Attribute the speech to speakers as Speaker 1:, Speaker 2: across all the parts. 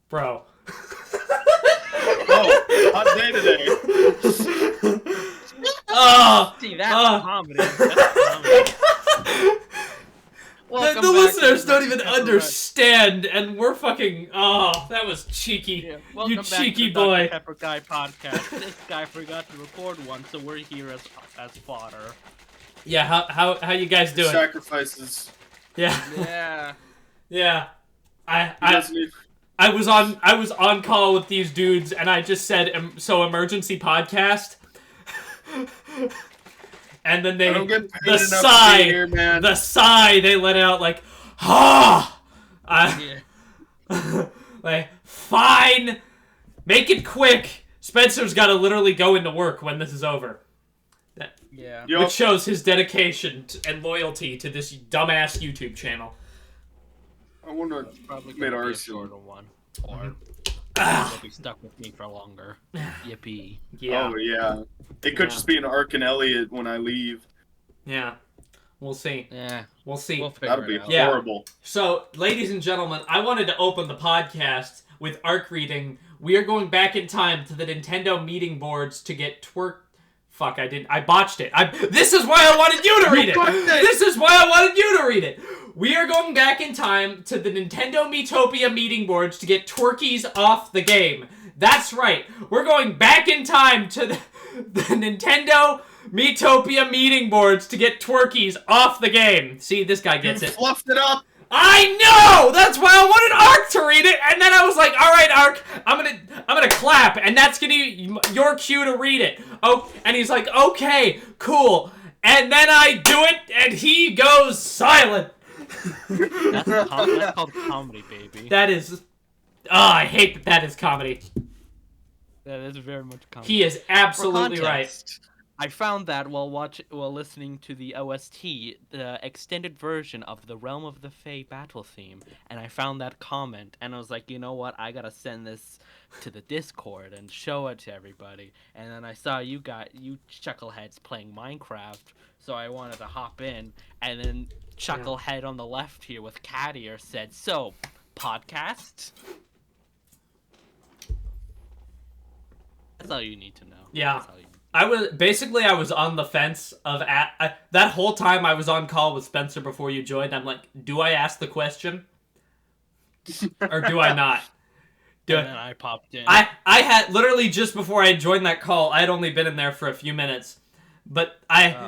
Speaker 1: Bro.
Speaker 2: Oh, hot day today.
Speaker 1: Oh,
Speaker 3: See, that's comedy. That's comedy.
Speaker 1: The listeners don't even understand, and we're fucking. Oh, that was cheeky.
Speaker 3: Yeah,
Speaker 1: You
Speaker 3: welcome back
Speaker 1: cheeky
Speaker 3: to the
Speaker 1: boy.
Speaker 3: Dr. Pepper Guy podcast. This guy forgot to record one, so we're here as fodder.
Speaker 1: Yeah, how you guys doing?
Speaker 2: Sacrifices.
Speaker 1: Yeah,
Speaker 3: Yeah.
Speaker 1: yeah.
Speaker 2: He doesn't even-
Speaker 1: I was on call with these dudes, and I just said, so emergency podcast, and then
Speaker 2: I don't get paid
Speaker 1: the
Speaker 2: enough to
Speaker 1: sigh,
Speaker 2: be here, man.
Speaker 1: the sigh they let out like, ah,
Speaker 3: Yeah.
Speaker 1: like fine, make it quick. Spencer's got to literally go into work when this is over.
Speaker 3: Yeah.
Speaker 2: Yup.
Speaker 1: Which shows his dedication and loyalty to this dumbass YouTube channel.
Speaker 2: I wonder.
Speaker 3: It's probably
Speaker 2: Made
Speaker 3: gonna be a
Speaker 2: ours
Speaker 3: shorter one. Or
Speaker 1: Ah,
Speaker 3: they'll be stuck with me for longer. Yippee.
Speaker 1: yeah,
Speaker 2: Oh yeah. It could
Speaker 1: Yeah.
Speaker 2: just be an Ark and Elliot when I leave.
Speaker 1: yeah. We'll see.
Speaker 3: Yeah.
Speaker 1: We'll see.
Speaker 3: We'll figure
Speaker 2: That'll be
Speaker 3: it out.
Speaker 1: Yeah.
Speaker 2: horrible.
Speaker 1: So, ladies and gentlemen, I wanted to open the podcast with Arc reading. We are going back in time to the Nintendo meeting boards to get twerk. Fuck, I botched it. This is why I wanted you to read it. This is why I wanted you to read it. We are going back in time to the Nintendo Miitopia meeting boards to get twerkies off the game. That's right. We're going back in time to the Nintendo Miitopia meeting boards to get twerkies off the game. See, this guy gets
Speaker 2: You
Speaker 1: it.
Speaker 2: fluffed it up.
Speaker 1: I know! That's why I wanted Ark to read it, and then I was like, alright, Ark, I'm gonna clap, and that's gonna be your cue to read it. Oh, and he's like, okay, cool. And then I do it, and he goes silent.
Speaker 3: That's called comedy, baby.
Speaker 1: That is... Oh, I hate that is comedy.
Speaker 3: That is very much comedy.
Speaker 1: He is absolutely
Speaker 3: For
Speaker 1: right.
Speaker 3: context, I found that while listening to the OST, the extended version of the Realm of the Fae battle theme, and I found that comment, and I was like, you know what, I gotta send this to the Discord and show it to everybody. And then I saw you chuckleheads playing Minecraft, so I wanted to hop in, and then chucklehead on the left here with cat ear said, "So, podcast." That's all you need to know.
Speaker 1: Yeah.
Speaker 3: That's all you need.
Speaker 1: I was on the fence of that whole time I was on call with Spencer before you joined. I'm like, do I ask the question or do I not?
Speaker 3: And then I popped in.
Speaker 1: I had literally just before I joined that call, I had only been in there for a few minutes, but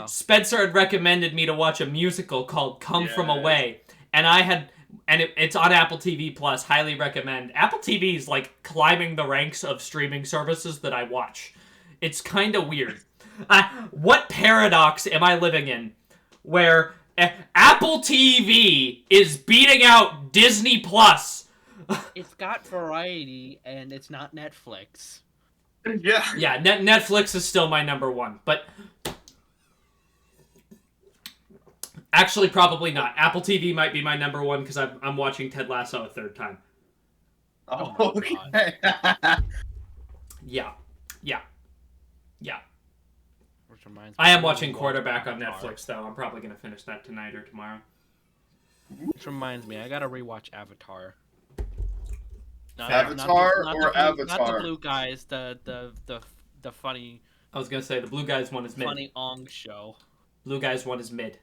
Speaker 1: Spencer had recommended me to watch a musical called Come From
Speaker 2: Yes.
Speaker 1: Away, and it's on Apple TV Plus. Highly recommend. Apple TV is like climbing the ranks of streaming services that I watch. It's kind of weird. What paradox am I living in, where Apple TV is beating out Disney Plus?
Speaker 3: It's got variety, and it's not Netflix.
Speaker 2: Yeah.
Speaker 1: Yeah, Netflix is still my number one, but actually probably not. Apple TV might be my number one because I'm watching Ted Lasso a third time.
Speaker 2: Oh,
Speaker 3: my
Speaker 2: okay.
Speaker 1: Yeah.
Speaker 3: Which reminds me,
Speaker 1: I am
Speaker 3: of
Speaker 1: watching
Speaker 3: Avatar.
Speaker 1: Quarterback on Netflix though. I'm probably gonna finish that tonight or tomorrow.
Speaker 3: Which reminds me, I gotta rewatch Avatar.
Speaker 2: Avatar
Speaker 3: not
Speaker 2: or
Speaker 3: Not the
Speaker 2: Avatar?
Speaker 3: blue guys, the funny
Speaker 1: I was gonna say the Blue Guys one is mid.
Speaker 3: funny Ong show.
Speaker 1: Blue Guys one is mid.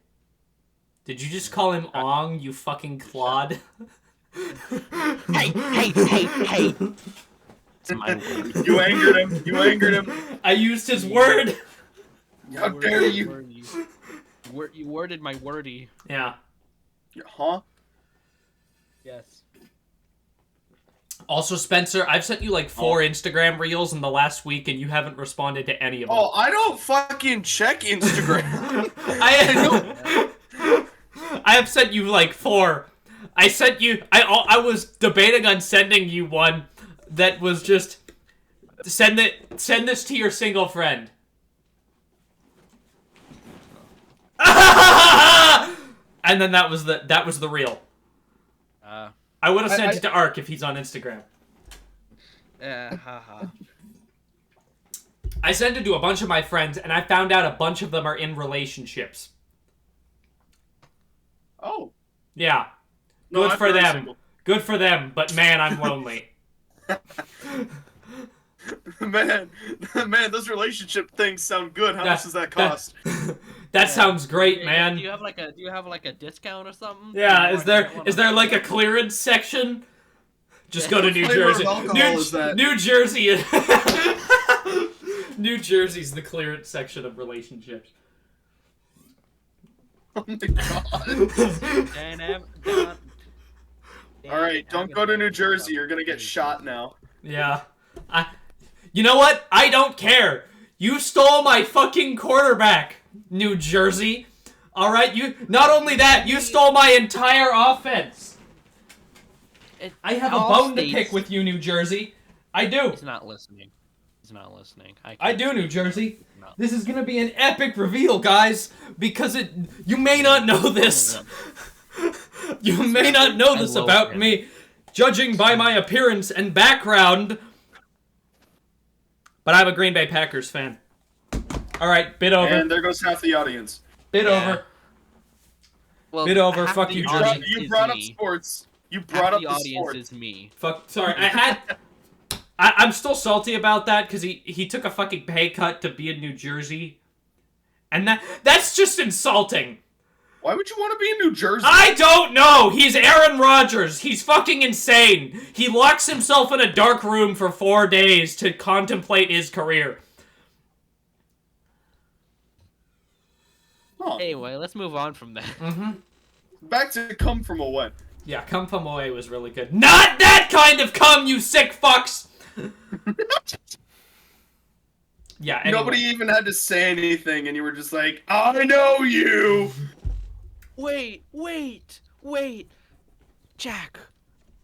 Speaker 1: Did you just call him Ong, you fucking clod?
Speaker 3: Hey! It's my word.
Speaker 2: You angered him. You angered him.
Speaker 1: I used his word.
Speaker 2: How dare you?
Speaker 3: You worded my wordy.
Speaker 1: Yeah.
Speaker 2: Huh?
Speaker 3: Yes.
Speaker 1: Also, Spencer, I've sent you like 4 Instagram reels in the last week, and you haven't responded to any of them.
Speaker 2: Oh, I don't fucking check Instagram.
Speaker 1: I have sent you like 4. I sent you. I was debating on sending you one that was just send this to your single friend. And then that was the reel. I would have sent it to Ark if he's on Instagram.
Speaker 3: Haha.
Speaker 1: I sent it to a bunch of my friends, and I found out a bunch of them are in relationships.
Speaker 2: Oh.
Speaker 1: Yeah.
Speaker 2: No,
Speaker 1: Good
Speaker 2: I'm
Speaker 1: for
Speaker 2: very
Speaker 1: them.
Speaker 2: single.
Speaker 1: Good for them, but man, I'm lonely.
Speaker 2: Man, those relationship things sound good. How much does that cost?
Speaker 1: That sounds great,
Speaker 3: Yeah,
Speaker 1: man.
Speaker 3: Do you have like a discount or something?
Speaker 1: Yeah,
Speaker 3: You
Speaker 1: is
Speaker 3: know, I
Speaker 1: there
Speaker 3: get one
Speaker 1: is
Speaker 3: of
Speaker 1: there
Speaker 3: those.
Speaker 1: like a clearance section? Just go to New
Speaker 2: flavor of
Speaker 1: Jersey.
Speaker 2: alcohol is that?
Speaker 1: New Jersey. New Jersey's the clearance section of relationships.
Speaker 2: Oh my god. All right, don't go to New Jersey. You're gonna get shot now.
Speaker 1: Yeah. You know what? I don't care. You stole my fucking quarterback, New Jersey. All right, you. Not only that, you stole my entire offense. I have a bone to pick with you, New Jersey. I do.
Speaker 3: He's not listening. He's not listening.
Speaker 1: I do, New Jersey.
Speaker 3: No.
Speaker 1: This is gonna be an epic reveal, guys, because you may not know this. You may not know this about me, judging by my appearance and background. But I'm a Green Bay Packers fan. All right, bid over.
Speaker 2: And there goes half the audience.
Speaker 1: Bid over.
Speaker 3: Well,
Speaker 1: Bid over,
Speaker 3: half
Speaker 1: fuck
Speaker 3: the
Speaker 1: you,
Speaker 3: audience
Speaker 1: Jersey.
Speaker 2: You
Speaker 3: is
Speaker 2: brought up
Speaker 3: me.
Speaker 2: sports. You
Speaker 3: Half
Speaker 2: brought up
Speaker 3: the
Speaker 2: the
Speaker 3: audience
Speaker 2: sport.
Speaker 3: is me.
Speaker 1: Fuck. Sorry, I'm still salty about that because he took a fucking pay cut to be in New Jersey, and that's just insulting.
Speaker 2: Why would you want to be in New Jersey?
Speaker 1: I don't know. He's Aaron Rodgers. He's fucking insane. He locks himself in a dark room for 4 days to contemplate his career.
Speaker 2: Huh.
Speaker 3: Anyway, let's move on from that.
Speaker 2: Back to come from away.
Speaker 1: Yeah, Come From Away was really good. Not that kind of come, you sick fucks! Yeah, anyway.
Speaker 2: Nobody even had to say anything, and you were just like, I know you!
Speaker 3: Wait! Jack,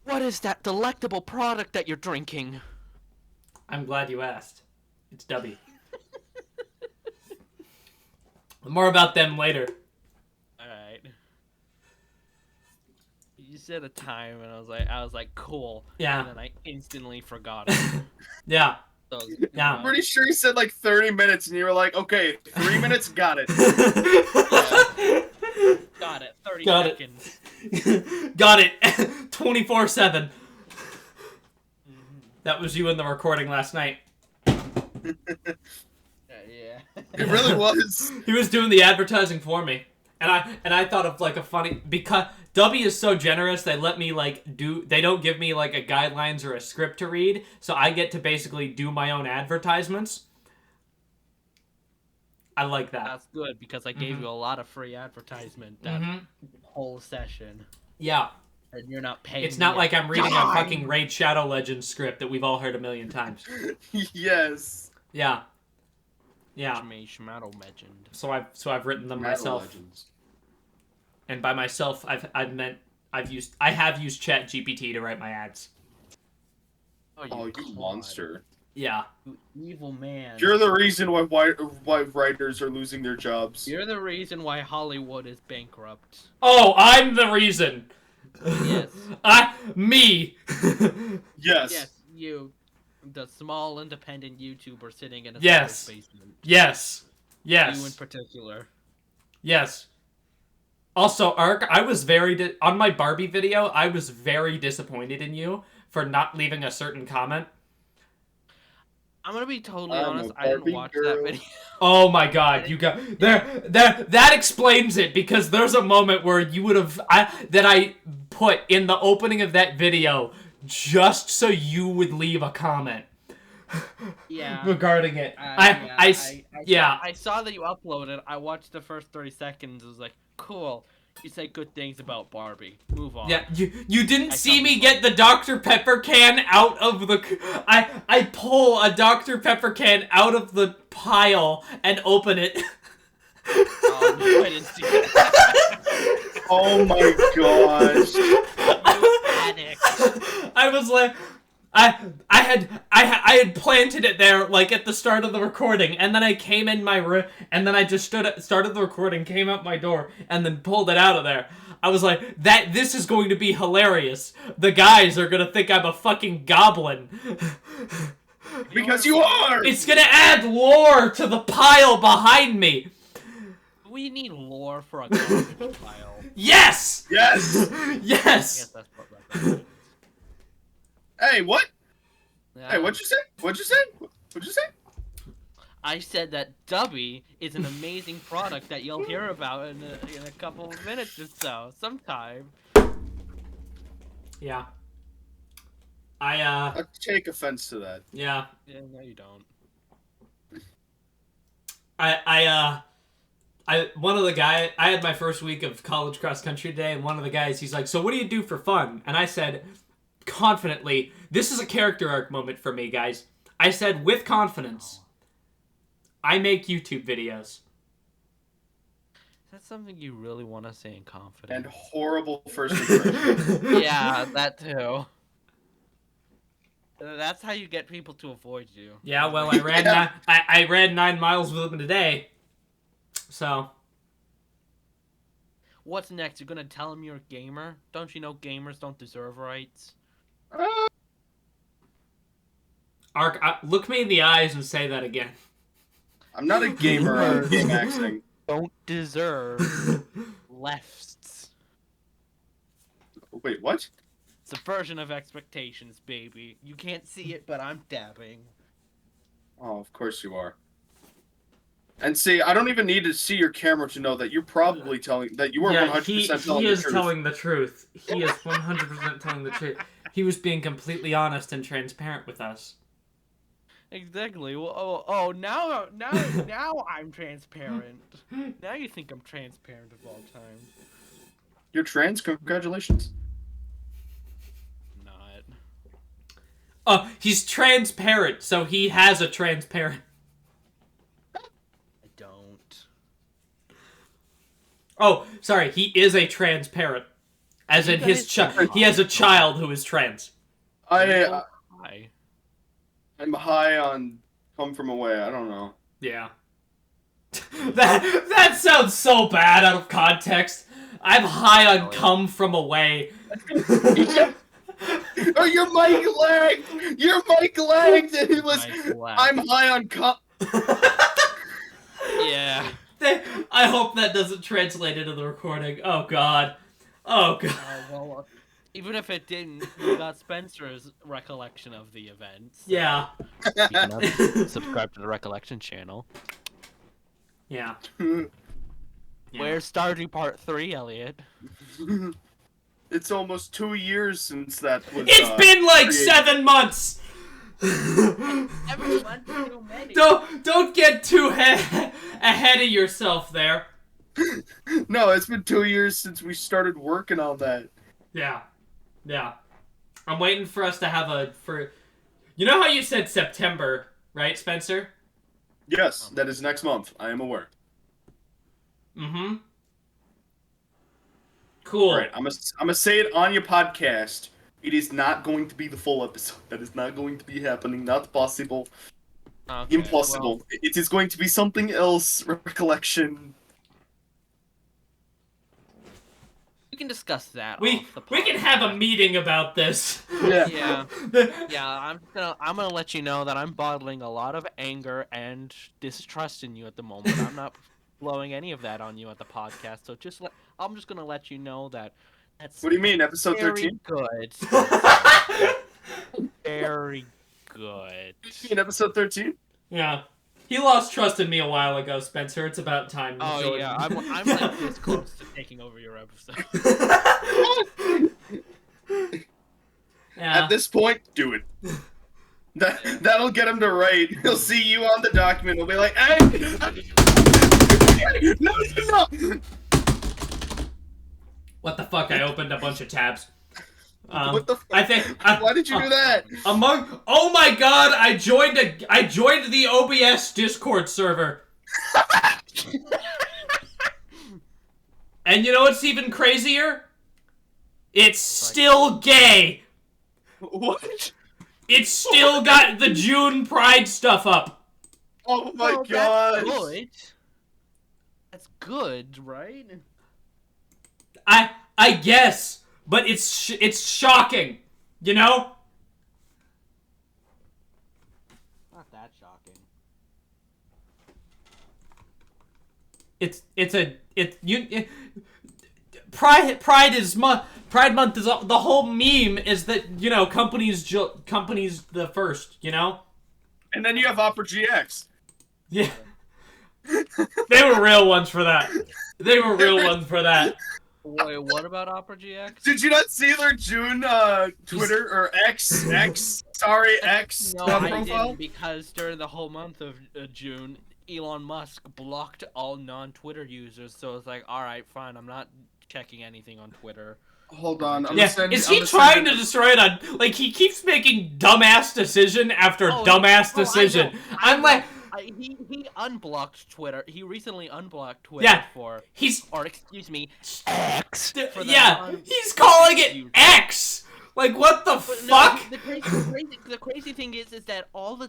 Speaker 3: what is that delectable product that you're drinking?
Speaker 1: I'm glad you asked. It's W. More about them later.
Speaker 3: Alright. You said a time, and I was like, cool.
Speaker 1: Yeah.
Speaker 3: And then I instantly forgot it.
Speaker 1: Yeah.
Speaker 3: So,
Speaker 1: Yeah.
Speaker 2: I'm pretty sure you said like 30 minutes, and you were like, okay, 3 minutes, got it.
Speaker 3: Got it. 30
Speaker 1: Got it.
Speaker 3: seconds.
Speaker 1: Got it. 24/7. That was you in the recording last night.
Speaker 3: Yeah.
Speaker 2: It really was.
Speaker 1: He was doing the advertising for me. And I thought of like a funny, because W is so generous, they let me they don't give me like a guidelines or a script to read, so I get to basically do my own advertisements. I like that.
Speaker 3: That's good because I gave you a lot of free advertisement that whole session,
Speaker 1: Yeah.
Speaker 3: and you're not paying.
Speaker 1: It's not
Speaker 3: me
Speaker 1: like
Speaker 3: a
Speaker 1: I'm reading a
Speaker 3: dime.
Speaker 1: fucking Raid Shadow Legends script that we've all heard a million times.
Speaker 2: Yes.
Speaker 1: Yeah. Yeah.
Speaker 3: Shadow Legend.
Speaker 1: So I've written them myself. And by myself, I have used ChatGPT to write my ads.
Speaker 2: Oh, you monster.
Speaker 1: Yeah.
Speaker 3: You evil man.
Speaker 2: You're the reason why writers are losing their jobs.
Speaker 3: You're the reason why Hollywood is bankrupt.
Speaker 1: Oh, I'm the reason.
Speaker 3: Yes.
Speaker 1: Me.
Speaker 2: Yes.
Speaker 3: Yes, you, the small independent YouTuber sitting in a
Speaker 1: Yes.
Speaker 3: basement.
Speaker 1: Yes.
Speaker 3: You in
Speaker 1: Yes.
Speaker 3: particular.
Speaker 1: Yes. Also, Ark, I was on my Barbie video, I was very disappointed in you for not leaving a certain comment.
Speaker 3: I'm gonna be totally
Speaker 2: I'm a
Speaker 3: honest. I didn't
Speaker 2: Barbie
Speaker 3: watch
Speaker 2: girl.
Speaker 3: that video.
Speaker 1: Oh my god, you got that explains it, because there's a moment where you would have that I put in the opening of that video just so you would leave a comment
Speaker 3: Yeah.
Speaker 1: regarding it.
Speaker 3: Yeah. I saw that you uploaded. I watched the first 30 seconds. I was like, cool. You say good things about Barbie. Move on.
Speaker 1: Yeah, you didn't
Speaker 3: I
Speaker 1: see
Speaker 3: saw
Speaker 1: me
Speaker 3: the
Speaker 1: get the Dr. Pepper can out of the... I pull a Dr. Pepper can out of the pile and open it.
Speaker 3: Oh, no, I didn't see that.
Speaker 2: Oh my gosh.
Speaker 3: You addict.
Speaker 1: I was like... I had planted it there, like, at the start of the recording, and then I came in my room, and then I just started the recording, came out my door, and then pulled it out of there. I was like, this is going to be hilarious. The guys are gonna think I'm a fucking goblin.
Speaker 2: Because you are!
Speaker 1: It's gonna add lore to the pile behind me.
Speaker 3: We need lore for a garbage pile.
Speaker 1: Yes!
Speaker 2: Yes!
Speaker 3: I
Speaker 1: Yes!
Speaker 3: guess that's what that is.
Speaker 2: Hey, what? Hey, what'd you say? What'd you say? What'd you say?
Speaker 3: I said that Dubby is an amazing product that you'll hear about in a couple of minutes or so, sometime.
Speaker 1: Yeah.
Speaker 2: I take offense to that.
Speaker 1: Yeah.
Speaker 3: Yeah, no, you don't.
Speaker 1: One of the guy, I had my first week of college cross country today, and one of the guys, he's like, so what do you do for fun? And I said, confidently, this is a character arc moment for me, guys. I said, with confidence, I make YouTube videos.
Speaker 3: That's something you really want to say in confidence.
Speaker 2: And horrible first impression.
Speaker 3: Yeah, that too. That's how you get people to avoid you.
Speaker 1: Yeah, well, I ran I ran 9 miles with him today. So.
Speaker 3: What's next? You're gonna tell him you're a gamer? Don't you know gamers don't deserve rights?
Speaker 1: Ark, look me in the eyes and say that again.
Speaker 2: I'm not a gamer. I'm maxing.
Speaker 3: Don't deserve lefts.
Speaker 2: Wait, what?
Speaker 3: Subversion of expectations, baby. You can't see it, but I'm dabbing.
Speaker 2: Oh, of course you are. And see, I don't even need to see your camera to know that you're probably telling that you are 100% telling
Speaker 1: he
Speaker 2: the
Speaker 1: is
Speaker 2: truth.
Speaker 1: telling the truth. He is 100% telling the truth. He was being completely honest and transparent with us.
Speaker 3: Exactly. Well, now I'm transparent. Now you think I'm transparent of all time.
Speaker 2: You're trans? Congratulations.
Speaker 3: Not.
Speaker 1: He's transparent, so he has a transparent.
Speaker 3: I don't.
Speaker 1: Oh, sorry, he is a transparent. As in his child. He has a child who is trans.
Speaker 3: Hi.
Speaker 2: I'm high on come from away. I don't know.
Speaker 1: Yeah. that sounds so bad out of context. I'm high on come from away.
Speaker 2: Oh, your mic lagged! Your mic lagged! And it was, I'm high on cum.
Speaker 3: Yeah.
Speaker 1: I hope that doesn't translate into the recording. Oh, God. Oh, God.
Speaker 3: Well, even if it didn't, we got Spencer's recollection of the event. So
Speaker 1: Yeah.
Speaker 3: you can subscribe to the recollection channel.
Speaker 1: Yeah.
Speaker 3: Where's Stardew Part 3, Elliot?
Speaker 2: It's almost 2 years since that was.
Speaker 1: It's been like
Speaker 2: created.
Speaker 1: 7 months.
Speaker 3: Every month too many.
Speaker 1: Don't get too ahead of yourself there.
Speaker 2: No, it's been 2 years since we started working on that.
Speaker 1: Yeah. Yeah. I'm waiting for us to have you know how you said September, right, Spencer?
Speaker 2: Yes, that is next month. I am aware.
Speaker 1: Mm-hmm. Cool.
Speaker 2: All right, I'm gonna say it on your podcast. It is not going to be the full episode. That is not going to be happening. Not possible.
Speaker 3: Okay,
Speaker 2: Impossible.
Speaker 3: well,
Speaker 2: It is going to be something else. Recollection.
Speaker 3: we can discuss that.
Speaker 1: We
Speaker 3: off the
Speaker 1: can have a
Speaker 3: podcast.
Speaker 1: meeting about this.
Speaker 3: Yeah. Yeah, I'm gonna let you know that I'm bottling a lot of anger and distrust in you at the moment. I'm not blowing any of that on you at the podcast, so I'm just gonna let you know that that's
Speaker 2: What do you mean, episode
Speaker 3: very
Speaker 2: 13?
Speaker 3: good. Very good.
Speaker 2: In episode 13?
Speaker 1: Yeah. He lost trust in me a while ago, Spencer. It's about time. you
Speaker 3: Oh
Speaker 1: joined.
Speaker 3: yeah, I'm like this close to taking over your episode.
Speaker 1: Yeah.
Speaker 2: At this point, do it. That'll get him to write. He'll see you on the document. He'll be like, "Hey, no."
Speaker 1: What the fuck? I opened a bunch of tabs.
Speaker 2: What the fuck?
Speaker 1: I think.
Speaker 2: Why did you do that?
Speaker 1: Oh my god! I joined the OBS Discord server. And you know what's even crazier? It's still gay.
Speaker 2: What?
Speaker 1: It's still got the June Pride stuff up.
Speaker 2: Oh my
Speaker 3: Well,
Speaker 2: god!
Speaker 3: That's good. That's good, right?
Speaker 1: I guess, but it's shocking, you know?
Speaker 3: Not that shocking.
Speaker 1: Pride Month is the whole meme is that, you know, companies the first, you know?
Speaker 2: And then you have Opera GX.
Speaker 1: Yeah. They were real ones for that. They were real ones for that.
Speaker 3: Wait, what about Opera GX?
Speaker 2: Did you not see their June Twitter or X
Speaker 3: No, I
Speaker 2: profile?
Speaker 3: didn't, because during the whole month of June, Elon Musk blocked all non-Twitter users, so it's like, alright, fine, I'm not checking anything on Twitter.
Speaker 2: Hold on.
Speaker 1: Is he trying to destroy it on... Like, he keeps making dumbass decision after dumbass decision. I'm like...
Speaker 3: He unblocked Twitter. He recently unblocked Twitter
Speaker 1: X. He's calling it X. Like, what the fuck?
Speaker 3: No, the crazy thing is that all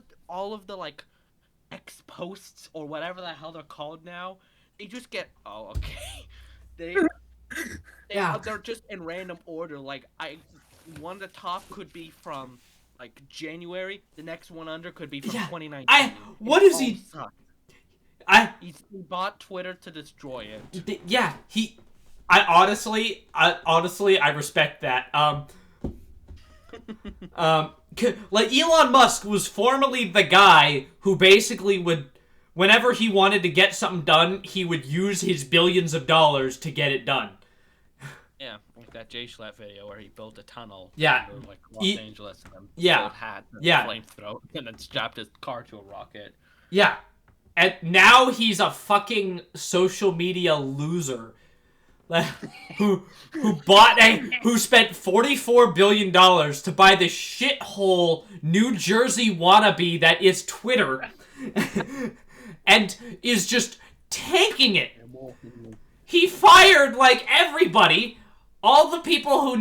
Speaker 3: of the like X posts or whatever the hell they're called now, they just get they're just in random order. Like one of the top could be from like January, the next one under could be from 2019. He bought Twitter to destroy it.
Speaker 1: Yeah, I honestly respect that. Like, Elon Musk was formerly the guy who basically would, whenever he wanted to get something done, he would use his billions of dollars to get it done.
Speaker 3: Yeah, like that Jay Schlatt video where he built a tunnel.
Speaker 1: Yeah.
Speaker 3: Under, like, Los Angeles and then hat and flamethrower and then strapped his car to a rocket.
Speaker 1: Yeah. And now he's a fucking social media loser. who spent $44 billion to buy the shithole New Jersey wannabe that is Twitter. And is just tanking it. He fired, like, everybody. All the people who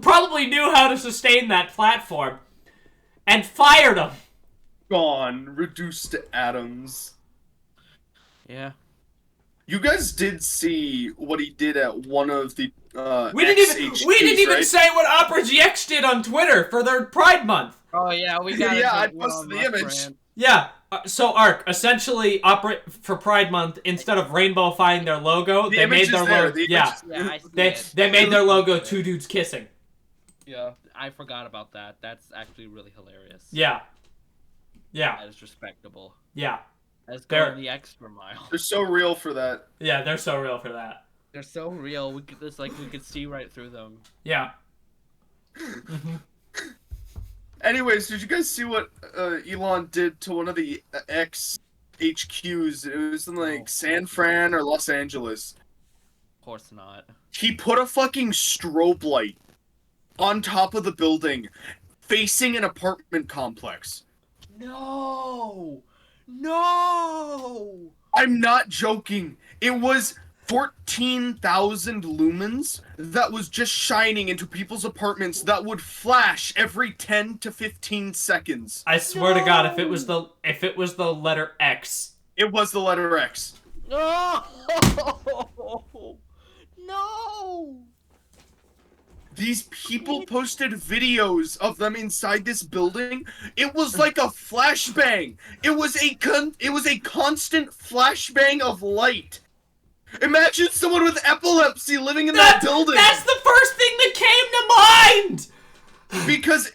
Speaker 1: probably knew how to sustain that platform, and fired them.
Speaker 2: Gone, reduced to atoms.
Speaker 3: Yeah.
Speaker 2: You guys did see what he did at one of the
Speaker 1: we didn't even say what Opera GX did on Twitter for their Pride Month.
Speaker 3: Oh yeah, we got.
Speaker 2: Yeah, I posted the image. Brand.
Speaker 1: Yeah. So Ark, essentially, for Pride Month, instead of rainbowifying their logo, they made their logo. They made their logo two dudes kissing.
Speaker 3: Yeah, I forgot about that. That's actually really hilarious.
Speaker 1: Yeah.
Speaker 3: That is respectable.
Speaker 1: Yeah.
Speaker 3: That's going the extra mile.
Speaker 2: They're so real for that.
Speaker 1: Yeah, they're so real for that.
Speaker 3: They're so real. We could see right through them.
Speaker 1: Yeah.
Speaker 2: Anyways, did you guys see what Elon did to one of the X HQs? It was in like San Fran or Los Angeles.
Speaker 3: Of course not.
Speaker 2: He put a fucking strobe light on top of the building, facing an apartment complex.
Speaker 3: No!
Speaker 2: I'm not joking. It was 14,000 lumens that was just shining into people's apartments that would flash every 10 to 15 seconds.
Speaker 1: I swear to God, if it was the letter X.
Speaker 2: It was the letter X.
Speaker 3: No!
Speaker 2: These people posted videos of them inside this building. It was like a flashbang. It was a constant flashbang of light. Imagine someone with epilepsy living in that building. That's
Speaker 1: the first thing that came to mind.
Speaker 2: Because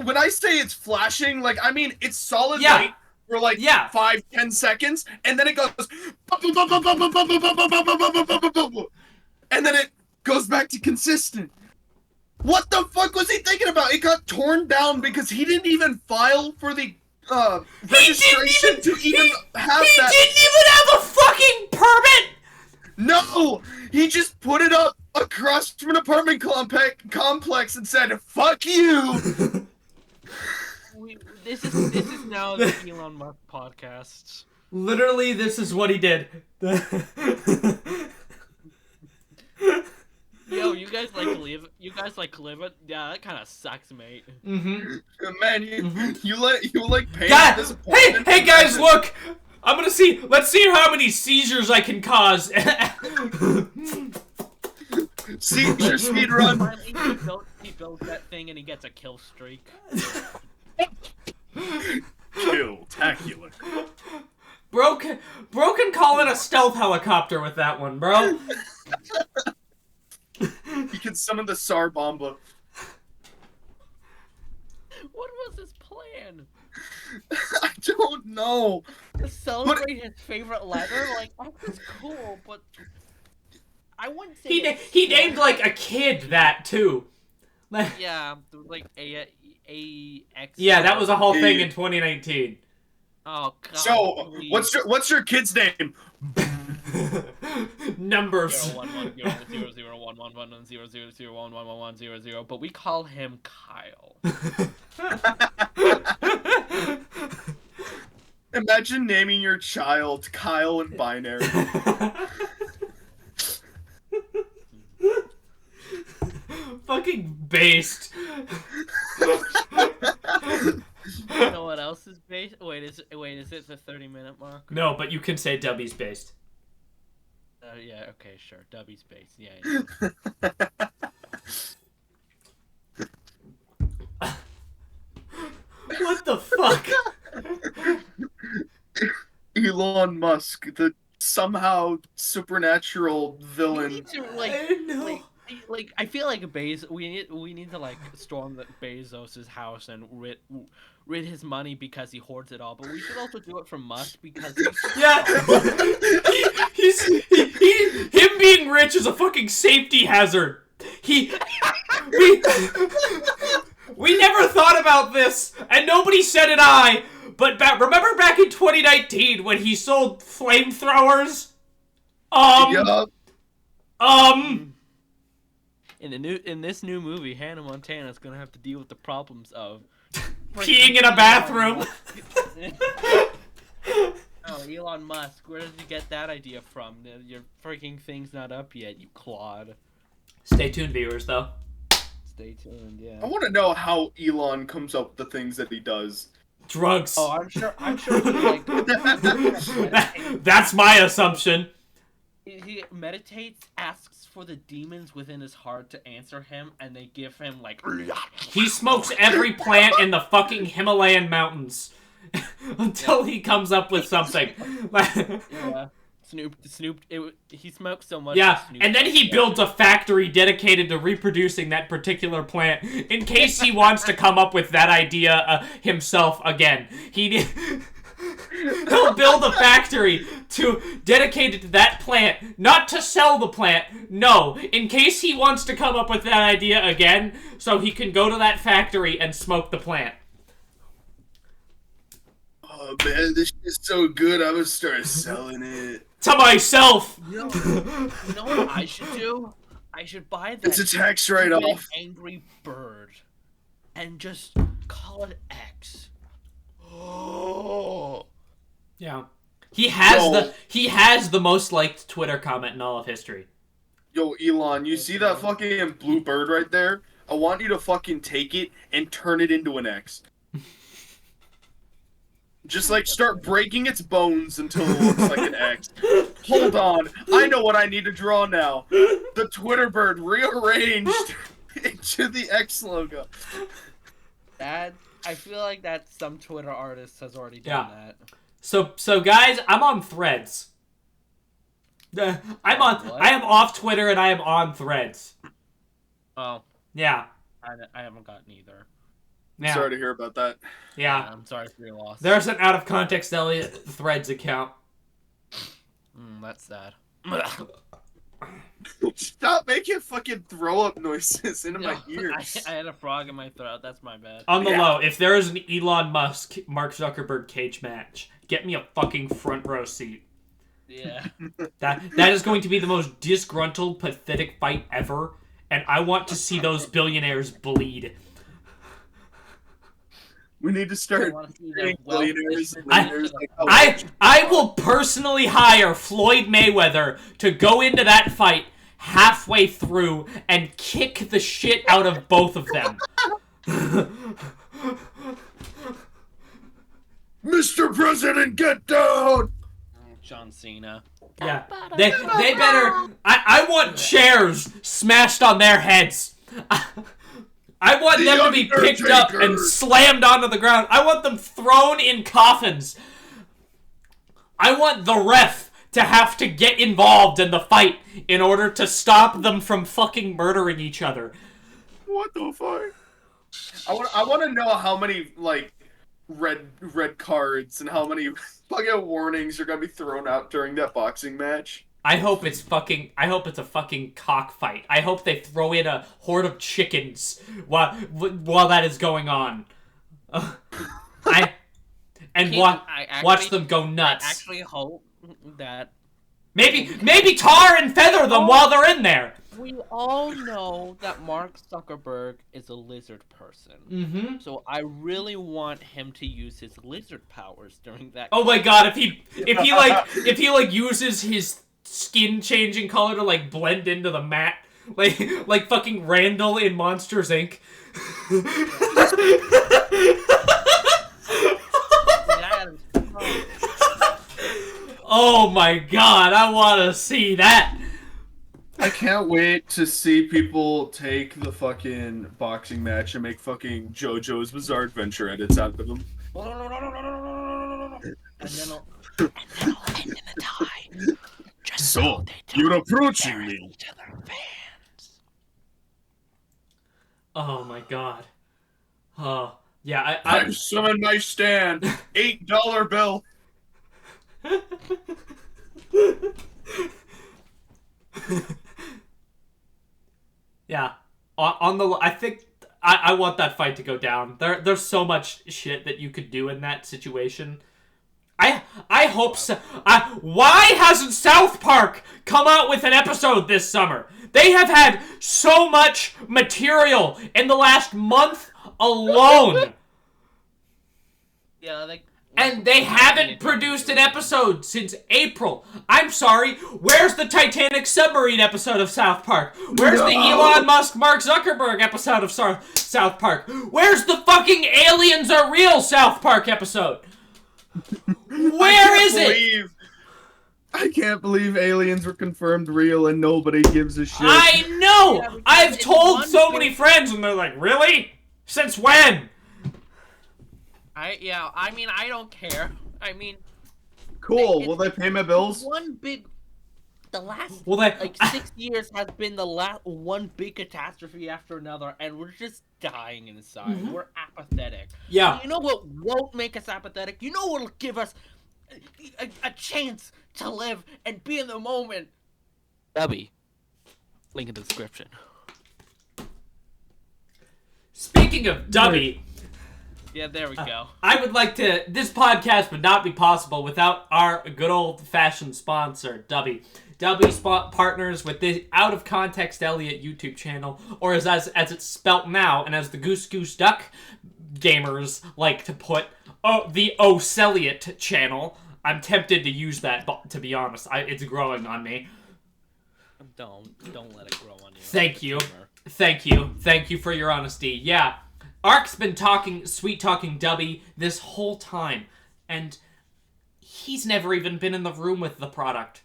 Speaker 2: when I say it's flashing, like, I mean it's solid light for like 5-10 seconds, and then it goes, and then it goes back to consistent. What the fuck was he thinking about? It got torn down because he didn't even file for the registration to even have that.
Speaker 1: He didn't even have a fucking permit.
Speaker 2: No, he just put it up across from an apartment complex and said, "Fuck you."
Speaker 3: This is now the Elon Musk podcast.
Speaker 1: Literally, this is what he did.
Speaker 3: Yo, you guys live it? Yeah, that kind of sucks, mate.
Speaker 2: Man, you like pain.
Speaker 1: God, hey guys, look! Let's see how many seizures I can cause.
Speaker 2: Seizure speed run.
Speaker 3: Finally, he builds that thing and he gets a kill streak.
Speaker 2: Kill-tacular.
Speaker 1: Broken calling a stealth helicopter with that one, bro.
Speaker 2: He can summon the Tsar Bomba.
Speaker 3: What was his plan?
Speaker 2: I don't know.
Speaker 3: To celebrate his favorite letter? Like, that's cool, but I wouldn't say
Speaker 1: He named like a kid that too.
Speaker 3: Yeah, like A X.
Speaker 1: Yeah, that was a whole thing in 2019.
Speaker 3: Oh god.
Speaker 2: So,
Speaker 3: please.
Speaker 2: what's your kid's name?
Speaker 1: Numbers.
Speaker 3: 01100111000111100, but we call him Kyle.
Speaker 2: Imagine naming your child Kyle in binary.
Speaker 1: Fucking based.
Speaker 3: You know what else is based? Wait, is it the 30-minute mark?
Speaker 1: No, but you can say W's based.
Speaker 3: Yeah, okay, sure. W's based. Yeah.
Speaker 1: What the fuck?
Speaker 2: Elon Musk, the somehow supernatural villain.
Speaker 3: We need to,
Speaker 1: I know.
Speaker 3: like I feel like we need to like storm Bezos's house and rid his money because he hoards it all. But we should also do it for Musk because
Speaker 1: Yeah. Him being rich is a fucking safety hazard. We never thought about this, and nobody said an I. But remember back in 2019 when he sold flamethrowers?
Speaker 2: Yup.
Speaker 3: in this new movie, Hannah Montana is gonna have to deal with the problems of
Speaker 1: peeing in a bathroom.
Speaker 3: Oh, Elon Musk, where did you get that idea from? Your freaking thing's not up yet, you clod.
Speaker 1: Stay tuned, viewers, though.
Speaker 3: Stay tuned, yeah.
Speaker 2: I want to know how Elon comes up with the things that he does.
Speaker 1: Drugs.
Speaker 3: Oh, I'm sure he, like,
Speaker 1: That's my assumption.
Speaker 3: he meditates, asks for the demons within his heart to answer him, and they give him, like...
Speaker 1: He smokes every plant in the fucking Himalayan mountains until he comes up with something.
Speaker 3: Yeah. He smokes so much.
Speaker 1: Yeah,
Speaker 3: Snoop
Speaker 1: and then he builds a factory dedicated to reproducing that particular plant in case he wants to come up with that idea himself again. He'll build a factory dedicated to that plant, not to sell the plant, no, in case he wants to come up with that idea again, so he can go to that factory and smoke the plant.
Speaker 2: Oh man, this shit's so good, I'm gonna start selling it.
Speaker 1: To myself!
Speaker 3: You know what I should do? I should buy that
Speaker 2: It's a tax write-off.
Speaker 3: Angry Bird and just call it X.
Speaker 2: Oh.
Speaker 1: Yeah. He has the most liked Twitter comment in all of history.
Speaker 2: Yo, Elon, you see that fucking blue bird right there? I want you to fucking take it and turn it into an X. Just like start breaking its bones until it looks like an X. Hold on, I know what I need to draw now. The Twitter bird rearranged into the X logo.
Speaker 3: That I feel like that some Twitter artist has already done that.
Speaker 1: So guys, I'm on Threads. I am off Twitter and I am on Threads.
Speaker 3: Oh,
Speaker 1: Yeah.
Speaker 3: I haven't gotten either.
Speaker 1: Yeah.
Speaker 2: Sorry to hear about that.
Speaker 1: Yeah.
Speaker 3: I'm sorry for your loss.
Speaker 1: There's an out of context Elliot Threads account.
Speaker 3: That's sad.
Speaker 2: Stop making fucking throw up noises into my ears.
Speaker 3: I had a frog in my throat. That's my bad.
Speaker 1: On the low, if there is an Elon Musk Mark Zuckerberg cage match, get me a fucking front row seat.
Speaker 3: Yeah.
Speaker 1: That is going to be the most disgruntled, pathetic fight ever, and I want to see those billionaires bleed.
Speaker 2: We need to start billionaires.
Speaker 1: I will personally hire Floyd Mayweather to go into that fight halfway through and kick the shit out of both of them.
Speaker 2: Mr. President, get down!
Speaker 3: John Cena.
Speaker 1: Yeah, they better. I want chairs smashed on their heads. I want them to be picked up and slammed onto the ground. I want them thrown in coffins. I want the ref to have to get involved in the fight in order to stop them from fucking murdering each other.
Speaker 2: What the fuck? I want to know how many like red cards and how many fucking warnings are gonna be thrown out during that boxing match.
Speaker 1: I hope it's a fucking cockfight. I hope they throw in a horde of chickens while that is going on. Watch them go nuts.
Speaker 3: I actually hope that
Speaker 1: maybe tar and feather them while they're in there.
Speaker 3: we all know that Mark Zuckerberg is a lizard person.
Speaker 1: Mm-hmm.
Speaker 3: So I really want him to use his lizard powers during that.
Speaker 1: Oh my god, if he uses his skin changing color to like blend into the mat, like fucking Randall in Monsters Inc. Oh my god, I want to see that.
Speaker 2: I can't wait to see people take the fucking boxing match and make fucking JoJo's Bizarre Adventure edits out of them.
Speaker 3: And then I'll end in a tie. Just
Speaker 2: So,
Speaker 3: they don't
Speaker 2: you're approaching
Speaker 3: embarrass
Speaker 2: me.
Speaker 3: each other fans.
Speaker 1: Oh my god. Oh yeah, I
Speaker 2: I've summoned my stand. $8 bill.
Speaker 1: Yeah, I think I want that fight to go down. There's so much shit that you could do in that situation. I hope so. Why hasn't South Park come out with an episode this summer? They have had so much material in the last month alone.
Speaker 3: Yeah,
Speaker 1: And they haven't produced an episode since April. I'm sorry, where's the Titanic submarine episode of South Park? Where's the Elon Musk, Mark Zuckerberg episode of South Park? Where's the fucking aliens are real South Park episode? Where is it?
Speaker 2: I can't believe aliens were confirmed real and nobody gives a shit.
Speaker 1: I know!
Speaker 3: Yeah,
Speaker 1: I've
Speaker 3: it's
Speaker 1: told
Speaker 3: one
Speaker 1: so
Speaker 3: thing-
Speaker 1: many friends and they're like, really? Since when?
Speaker 3: I mean, I don't care. I mean,
Speaker 2: Cool, will they pay my bills?
Speaker 3: the last
Speaker 1: Well, they,
Speaker 3: like 6 years has been the last one big catastrophe after another, and we're just dying inside.
Speaker 1: Mhm.
Speaker 3: We're apathetic.
Speaker 1: yeah.
Speaker 3: You know what won't make us apathetic? You know what'll give us a chance to live and be in the moment? Dubby. Link in the description.
Speaker 1: Speaking of Dubby,
Speaker 3: Yeah, there we go.
Speaker 1: I would like to. This podcast would not be possible without our good old-fashioned sponsor, Dubby. Dubby partners with the Out of Context Elliot YouTube channel, or as it's spelt now, and as the Goose Goose Duck gamers like to put, the O'Celliot channel. I'm tempted to use that, but to be honest, it's growing on me.
Speaker 3: Don't let it grow on you.
Speaker 1: Thank you. Thank you for your honesty. Yeah. Ark's been sweet talking Dubby this whole time, and he's never even been in the room with the product.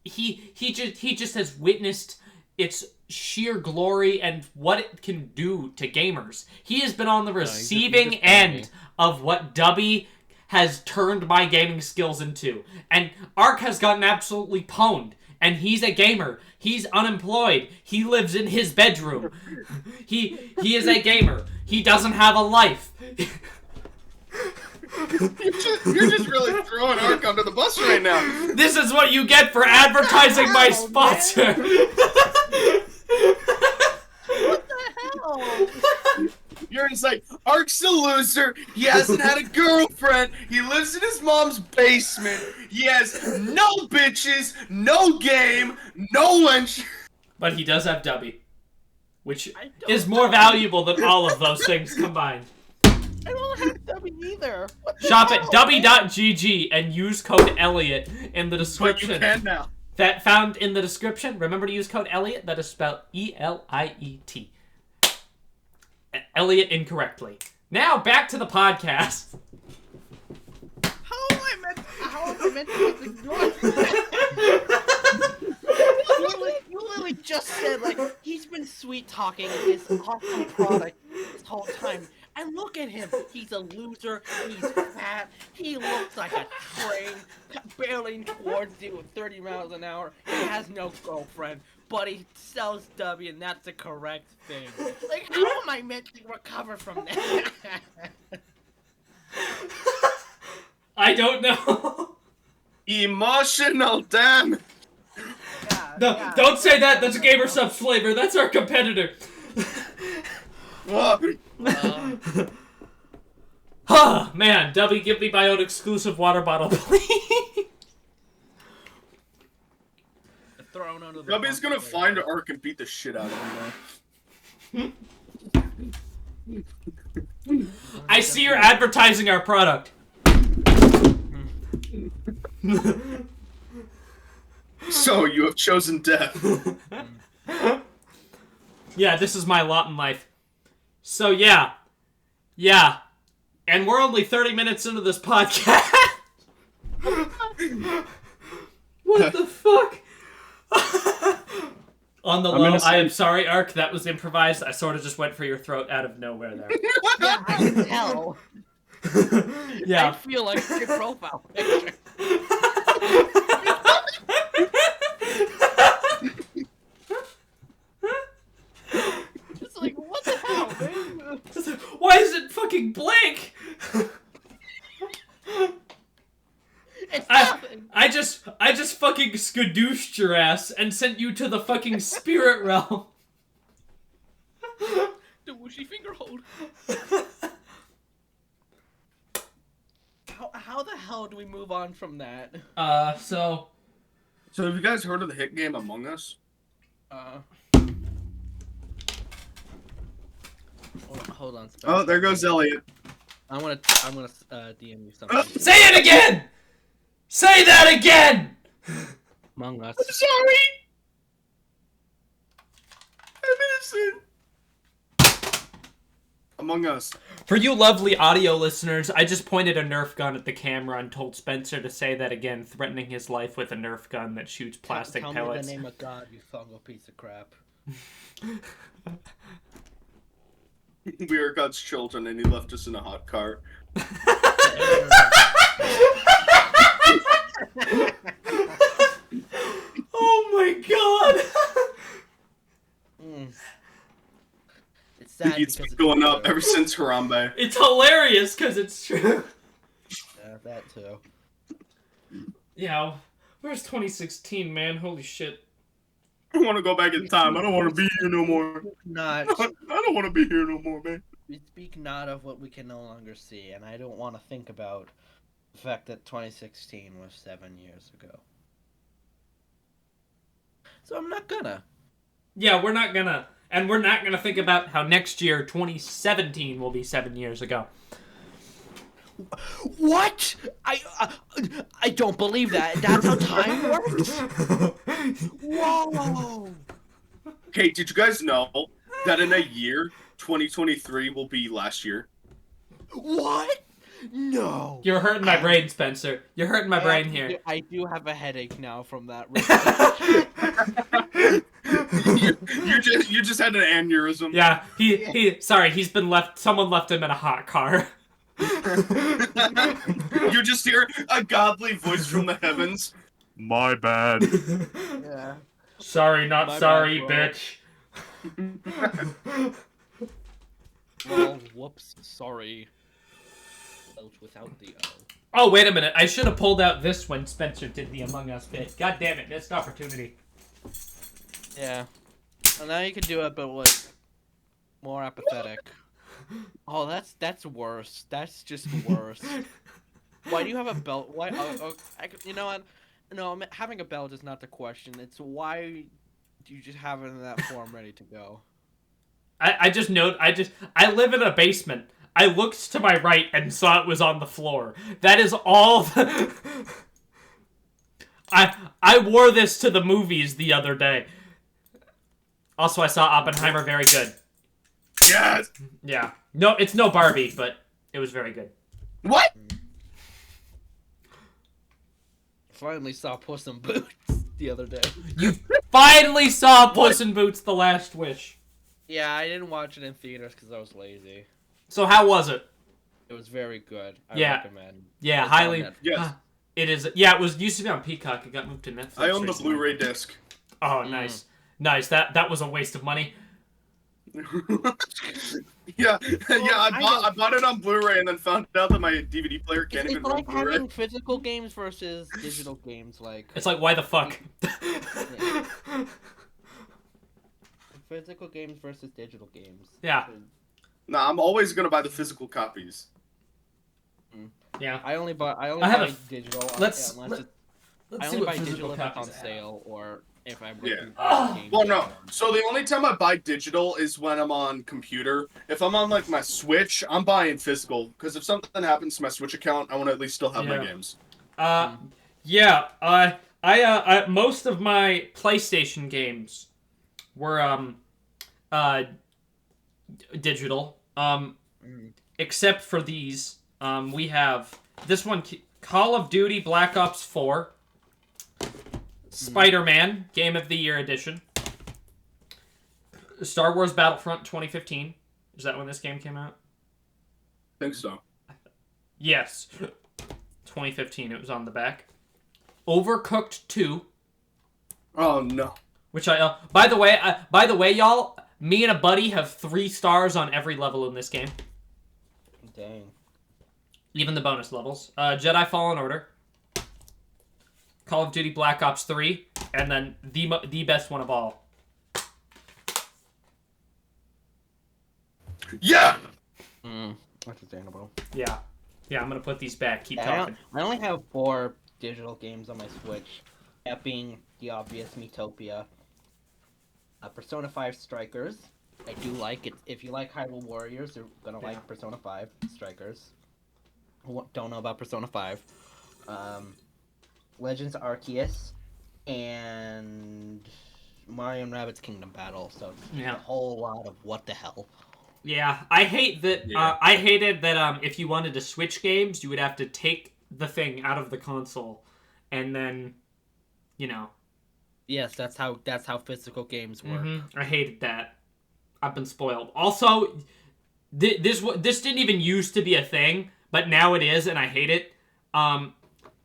Speaker 1: He just has witnessed its sheer glory and what it can do to gamers. He has been on the receiving end of what Dubby has turned my gaming skills into. And Ark has gotten absolutely pwned. And he's a gamer. He's unemployed. He lives in his bedroom. He is a gamer. He doesn't have a life.
Speaker 2: You're just really throwing Ark under the bus right now.
Speaker 1: This is what you get for advertising my sponsor.
Speaker 3: What the hell?
Speaker 2: You're just like, Ark's a loser. He hasn't had a girlfriend. He lives in his mom's basement. He has no bitches, no game, no lunch.
Speaker 1: But he does have Dubby, which
Speaker 3: I don't
Speaker 1: is more valuable than all of those things combined.
Speaker 3: I don't have Dubby either. What the
Speaker 1: Shop at
Speaker 3: hell?
Speaker 1: dubby.gg and use code Elliot in the
Speaker 2: But you
Speaker 1: description.
Speaker 2: can now.
Speaker 1: That found in the description. Remember to use code Elliot. That is spelled E-L-I-E-T. Elliot incorrectly. Now back to the podcast.
Speaker 3: How am I meant to ignore you literally just said, like, he's been sweet talking his awesome product this whole time. And look at him. He's a loser. He's fat. He looks like a train barreling towards you at 30 miles an hour. He has no girlfriend, but he sells W, and that's the correct thing. Like, how am I meant to recover from that?
Speaker 1: I don't know.
Speaker 2: Emotional damage.
Speaker 1: No, don't say that. That's a Gamer Subs flavor. That's our competitor. Huh, man. W, give me my own exclusive water bottle, please.
Speaker 3: Thrown under the
Speaker 2: Gubby's gonna
Speaker 3: bus.
Speaker 2: find Ark and beat the shit out of him.
Speaker 1: I see you're advertising our product.
Speaker 2: So, you have chosen death.
Speaker 1: Yeah, this is my lot in life. So, yeah. Yeah. And we're only 30 minutes into this podcast. What the fuck? On the low, I am sorry, Ark. That was improvised. I sort of just went for your throat out of nowhere there.
Speaker 3: Yeah, I can tell. I
Speaker 1: Yeah.
Speaker 3: feel like your profile picture. It's like, what the hell, man?
Speaker 1: Why is it fucking blank?
Speaker 3: It's nothing.
Speaker 1: I just fucking skadooshed your ass and sent you to the fucking spirit realm.
Speaker 3: The whooshy finger hold. How the hell do we move on from that?
Speaker 1: So
Speaker 2: So, have you guys heard of the hit game Among Us?
Speaker 3: Hold on.
Speaker 2: Oh, there goes Elliot.
Speaker 3: I'm gonna DM you something.
Speaker 1: say it again. Say that again.
Speaker 3: Among Us.
Speaker 2: Sorry! I'm innocent. Among Us.
Speaker 1: For you lovely audio listeners, I just pointed a Nerf gun at the camera and told Spencer to say that again, threatening his life with a Nerf gun that shoots plastic
Speaker 3: Tell
Speaker 1: pellets.
Speaker 3: me the name of God, you fungal piece of crap.
Speaker 2: We are God's children, and he left us in a hot car.
Speaker 1: Oh my god!
Speaker 3: It's sad
Speaker 2: It's
Speaker 3: because
Speaker 2: been going
Speaker 3: it's
Speaker 2: up ever since Harambe.
Speaker 1: It's hilarious because it's true.
Speaker 3: Yeah, that too.
Speaker 1: Yeah, where's 2016, man? Holy shit.
Speaker 2: I want to go back in time. I don't want to be here no more.
Speaker 3: Not.
Speaker 2: I don't want to be here no more, man.
Speaker 3: We speak not of what we can no longer see, and I don't want to think about the fact that 2016 was 7 years ago. So I'm not gonna.
Speaker 1: Yeah, we're not gonna. And we're not gonna think about how next year, 2017, will be 7 years ago.
Speaker 3: What? I don't believe that. That's how time works. Whoa!
Speaker 2: Hey, did you guys know that in a year, 2023 will be last year?
Speaker 3: What? No.
Speaker 1: You're hurting my brain, Spencer. You're hurting my brain here.
Speaker 3: I do have a headache now from that.
Speaker 2: you just had an aneurysm.
Speaker 1: Yeah, sorry, someone left him in a hot car.
Speaker 2: You just hear a godly voice from the heavens. My bad.
Speaker 3: Yeah.
Speaker 1: Sorry, not
Speaker 3: My
Speaker 1: sorry,
Speaker 3: bad,
Speaker 1: bitch.
Speaker 3: Well, whoops. Sorry. Without the O.
Speaker 1: Oh, wait a minute. I should have pulled out this when Spencer did the Among Us bit. God damn it, missed opportunity.
Speaker 3: Yeah. Well, now you can do it, but like more apathetic. Oh, that's worse. That's just worse. Why do you have a belt? Why? You know what? No, having a belt is not the question. It's why do you just have it in that form ready to go?
Speaker 1: I live in a basement. I looked to my right and saw it was on the floor. That is all. I wore this to the movies the other day. Also, I saw Oppenheimer. Very good.
Speaker 2: Yes.
Speaker 1: Yeah. No, it's no Barbie, but it was very good.
Speaker 2: What?
Speaker 3: Finally saw Puss in Boots the other day.
Speaker 1: You finally saw Puss in Boots: The Last Wish.
Speaker 3: Yeah, I didn't watch it in theaters because I was lazy.
Speaker 1: So how was it?
Speaker 3: It was very good. I
Speaker 1: Yeah.
Speaker 3: recommend.
Speaker 1: Yeah,
Speaker 3: It's on
Speaker 1: highly.
Speaker 3: Netflix.
Speaker 2: Yes.
Speaker 1: It is. Yeah, it used to be on Peacock. It got moved to Netflix.
Speaker 2: I own the
Speaker 1: recently.
Speaker 2: Blu-ray disc.
Speaker 1: Oh, nice, nice. That was a waste of money.
Speaker 2: Yeah,
Speaker 3: I
Speaker 2: I bought it on Blu-ray and then found out that my DVD player can't
Speaker 3: It's
Speaker 2: even run
Speaker 3: like
Speaker 2: Blu-ray.
Speaker 3: having physical games versus digital games. Like
Speaker 1: It's like, why the fuck?
Speaker 3: physical games versus digital games.
Speaker 1: Yeah.
Speaker 2: Nah, I'm always gonna buy the physical copies.
Speaker 1: Yeah.
Speaker 3: I only buy
Speaker 1: have a
Speaker 3: digital.
Speaker 1: let's-
Speaker 3: unless
Speaker 1: let-
Speaker 3: it's,
Speaker 1: Let's
Speaker 3: I
Speaker 1: see
Speaker 3: only
Speaker 1: what
Speaker 3: buy
Speaker 1: physical
Speaker 3: digital if it's
Speaker 1: copies
Speaker 3: on
Speaker 1: I have.
Speaker 3: sale or if I'm
Speaker 2: Yeah.
Speaker 3: looking for games.
Speaker 2: Well, no. So the only time I buy digital is when I'm on computer. If I'm on like my Switch, I'm buying physical because if something happens to my Switch account, I want to at least still have my
Speaker 1: Yeah.
Speaker 2: games.
Speaker 1: Yeah. I most of my PlayStation games were digital. Except for these. We have this one, Call of Duty Black Ops 4, Spider-Man Game of the Year Edition, Star Wars Battlefront 2015. Is that when this game came out?
Speaker 2: I think so.
Speaker 1: Yes. 2015, it was on the back. Overcooked 2,
Speaker 2: Oh no.
Speaker 1: which by the way, y'all, me and a buddy have 3 stars on every level in this game.
Speaker 3: Dang.
Speaker 1: Even the bonus levels. Jedi Fallen Order, Call of Duty Black Ops 3, and then the best one of all.
Speaker 2: Yeah.
Speaker 3: Understandable.
Speaker 1: Yeah. Yeah, I'm gonna put these back. Keep
Speaker 3: I
Speaker 1: talking.
Speaker 3: only have 4 digital games on my Switch. That being the obvious Miitopia, Persona 5 Strikers. I do like it. If you like Hyrule Warriors, you're gonna like Persona 5 Strikers. Who don't know about Persona 5. Legends Arceus, and Mario and Rabbids Kingdom Battle. So
Speaker 1: Yeah.
Speaker 3: a whole lot of what the hell.
Speaker 1: Yeah, I hate that.
Speaker 2: Yeah.
Speaker 1: I hated that. If you wanted to switch games, you would have to take the thing out of the console, and then, you know.
Speaker 3: Yes, that's how physical games work.
Speaker 1: I hated that. I've been spoiled. Also, this didn't even used to be a thing, but now it is, and I hate it.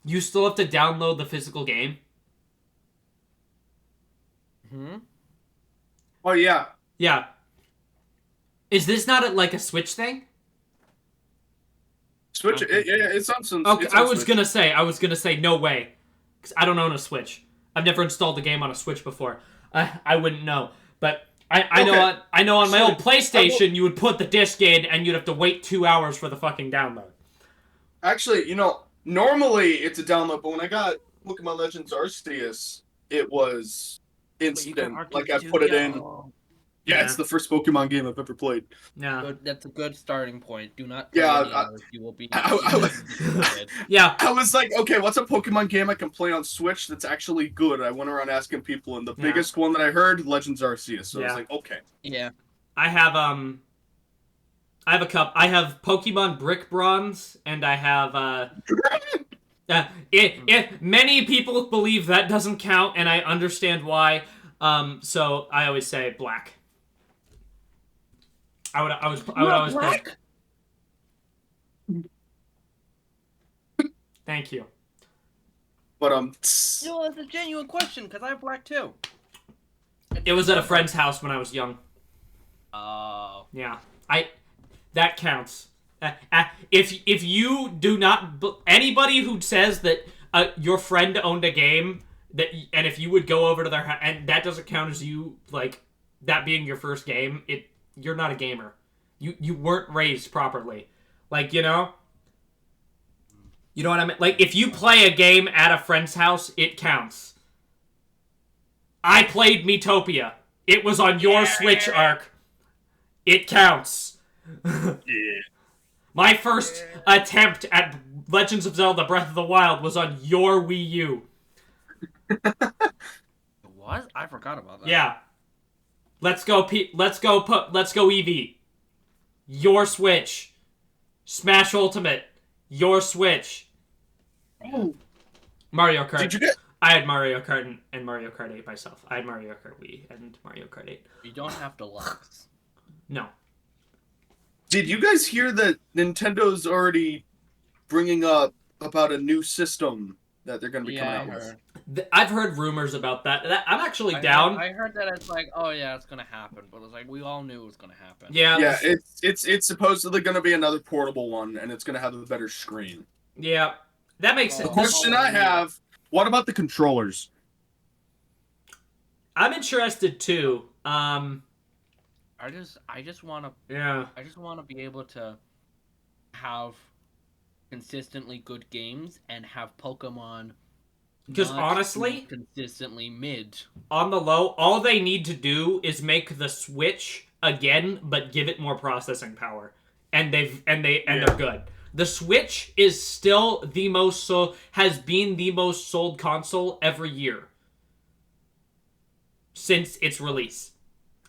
Speaker 1: You still have to download the physical game.
Speaker 2: Oh yeah.
Speaker 1: Yeah. Is this not like a Switch thing?
Speaker 2: Switch. It's on some.
Speaker 1: Okay,
Speaker 2: it's on
Speaker 1: I was
Speaker 2: Switch.
Speaker 1: gonna say no way, because I don't own a Switch. I've never installed the game on a Switch before. I wouldn't know, but I know on my old PlayStation you would put the disc in and you'd have to wait 2 hours for the fucking download.
Speaker 2: Actually, normally it's a download, but when I got Look at My Legends Arceus, it was instant. Like I put it in. Yeah, it's the first Pokemon game I've ever played.
Speaker 1: Yeah.
Speaker 3: Good, that's a good starting point. Do not.
Speaker 2: Yeah,
Speaker 3: play any others. You will be.
Speaker 1: Yeah.
Speaker 2: I was like, okay, what's a Pokemon game I can play on Switch that's actually good? I went around asking people, and the biggest one that I heard, Legends Arceus. So I was like, okay.
Speaker 3: Yeah.
Speaker 1: I have a cup. I have Pokemon Brick Bronze, and I have many people believe that doesn't count, and I understand why. So I always say black. I would always
Speaker 3: black.
Speaker 2: But
Speaker 1: Thank you.
Speaker 3: It's a genuine question because I have black too.
Speaker 1: It was at a friend's house when I was young.
Speaker 3: Oh.
Speaker 1: Yeah, that counts. If you do not, anybody who says that your friend owned a game and if you would go over to their house and that doesn't count as you like that being your first game, you're not a gamer. You weren't raised properly, like you know what I mean. Like if you play a game at a friend's house, it counts. I played Miitopia. It was on your Switch, Ark. It counts.
Speaker 2: yeah.
Speaker 1: My first attempt at Legends of Zelda Breath of the Wild was on your Wii U.
Speaker 3: What? I forgot about that.
Speaker 1: Yeah. Let's go Eevee. Your Switch. Smash Ultimate. Your Switch.
Speaker 2: Oh.
Speaker 1: Mario Kart.
Speaker 2: Did you get?
Speaker 1: I had Mario Kart and Mario Kart 8 myself. I had Mario Kart Wii and Mario Kart 8.
Speaker 3: You don't have to lux.
Speaker 1: No.
Speaker 2: Did you guys hear that Nintendo's already bringing up about a new system that they're going to be coming
Speaker 3: I
Speaker 2: out with?
Speaker 3: heard.
Speaker 1: I've heard rumors about that. I'm actually
Speaker 3: I
Speaker 1: down.
Speaker 3: heard that it's like, oh yeah, it's gonna happen, but it's like we all knew it was gonna happen.
Speaker 1: Yeah,
Speaker 2: Yeah, it's supposedly going to be another portable one, and it's going to have a better screen.
Speaker 1: yeah, that makes
Speaker 3: Oh.
Speaker 2: The
Speaker 1: sense.
Speaker 2: question I have: what about the controllers?
Speaker 1: I'm interested too.
Speaker 3: I just wanna
Speaker 1: Yeah.
Speaker 3: be able to have consistently good games and have Pokemon.
Speaker 1: Because
Speaker 3: not
Speaker 1: honestly,
Speaker 3: be consistently mid.
Speaker 1: on the low, all they need to do is make the Switch again, but give it more processing power, and they're good. The Switch is still has been the most sold console every year since its release,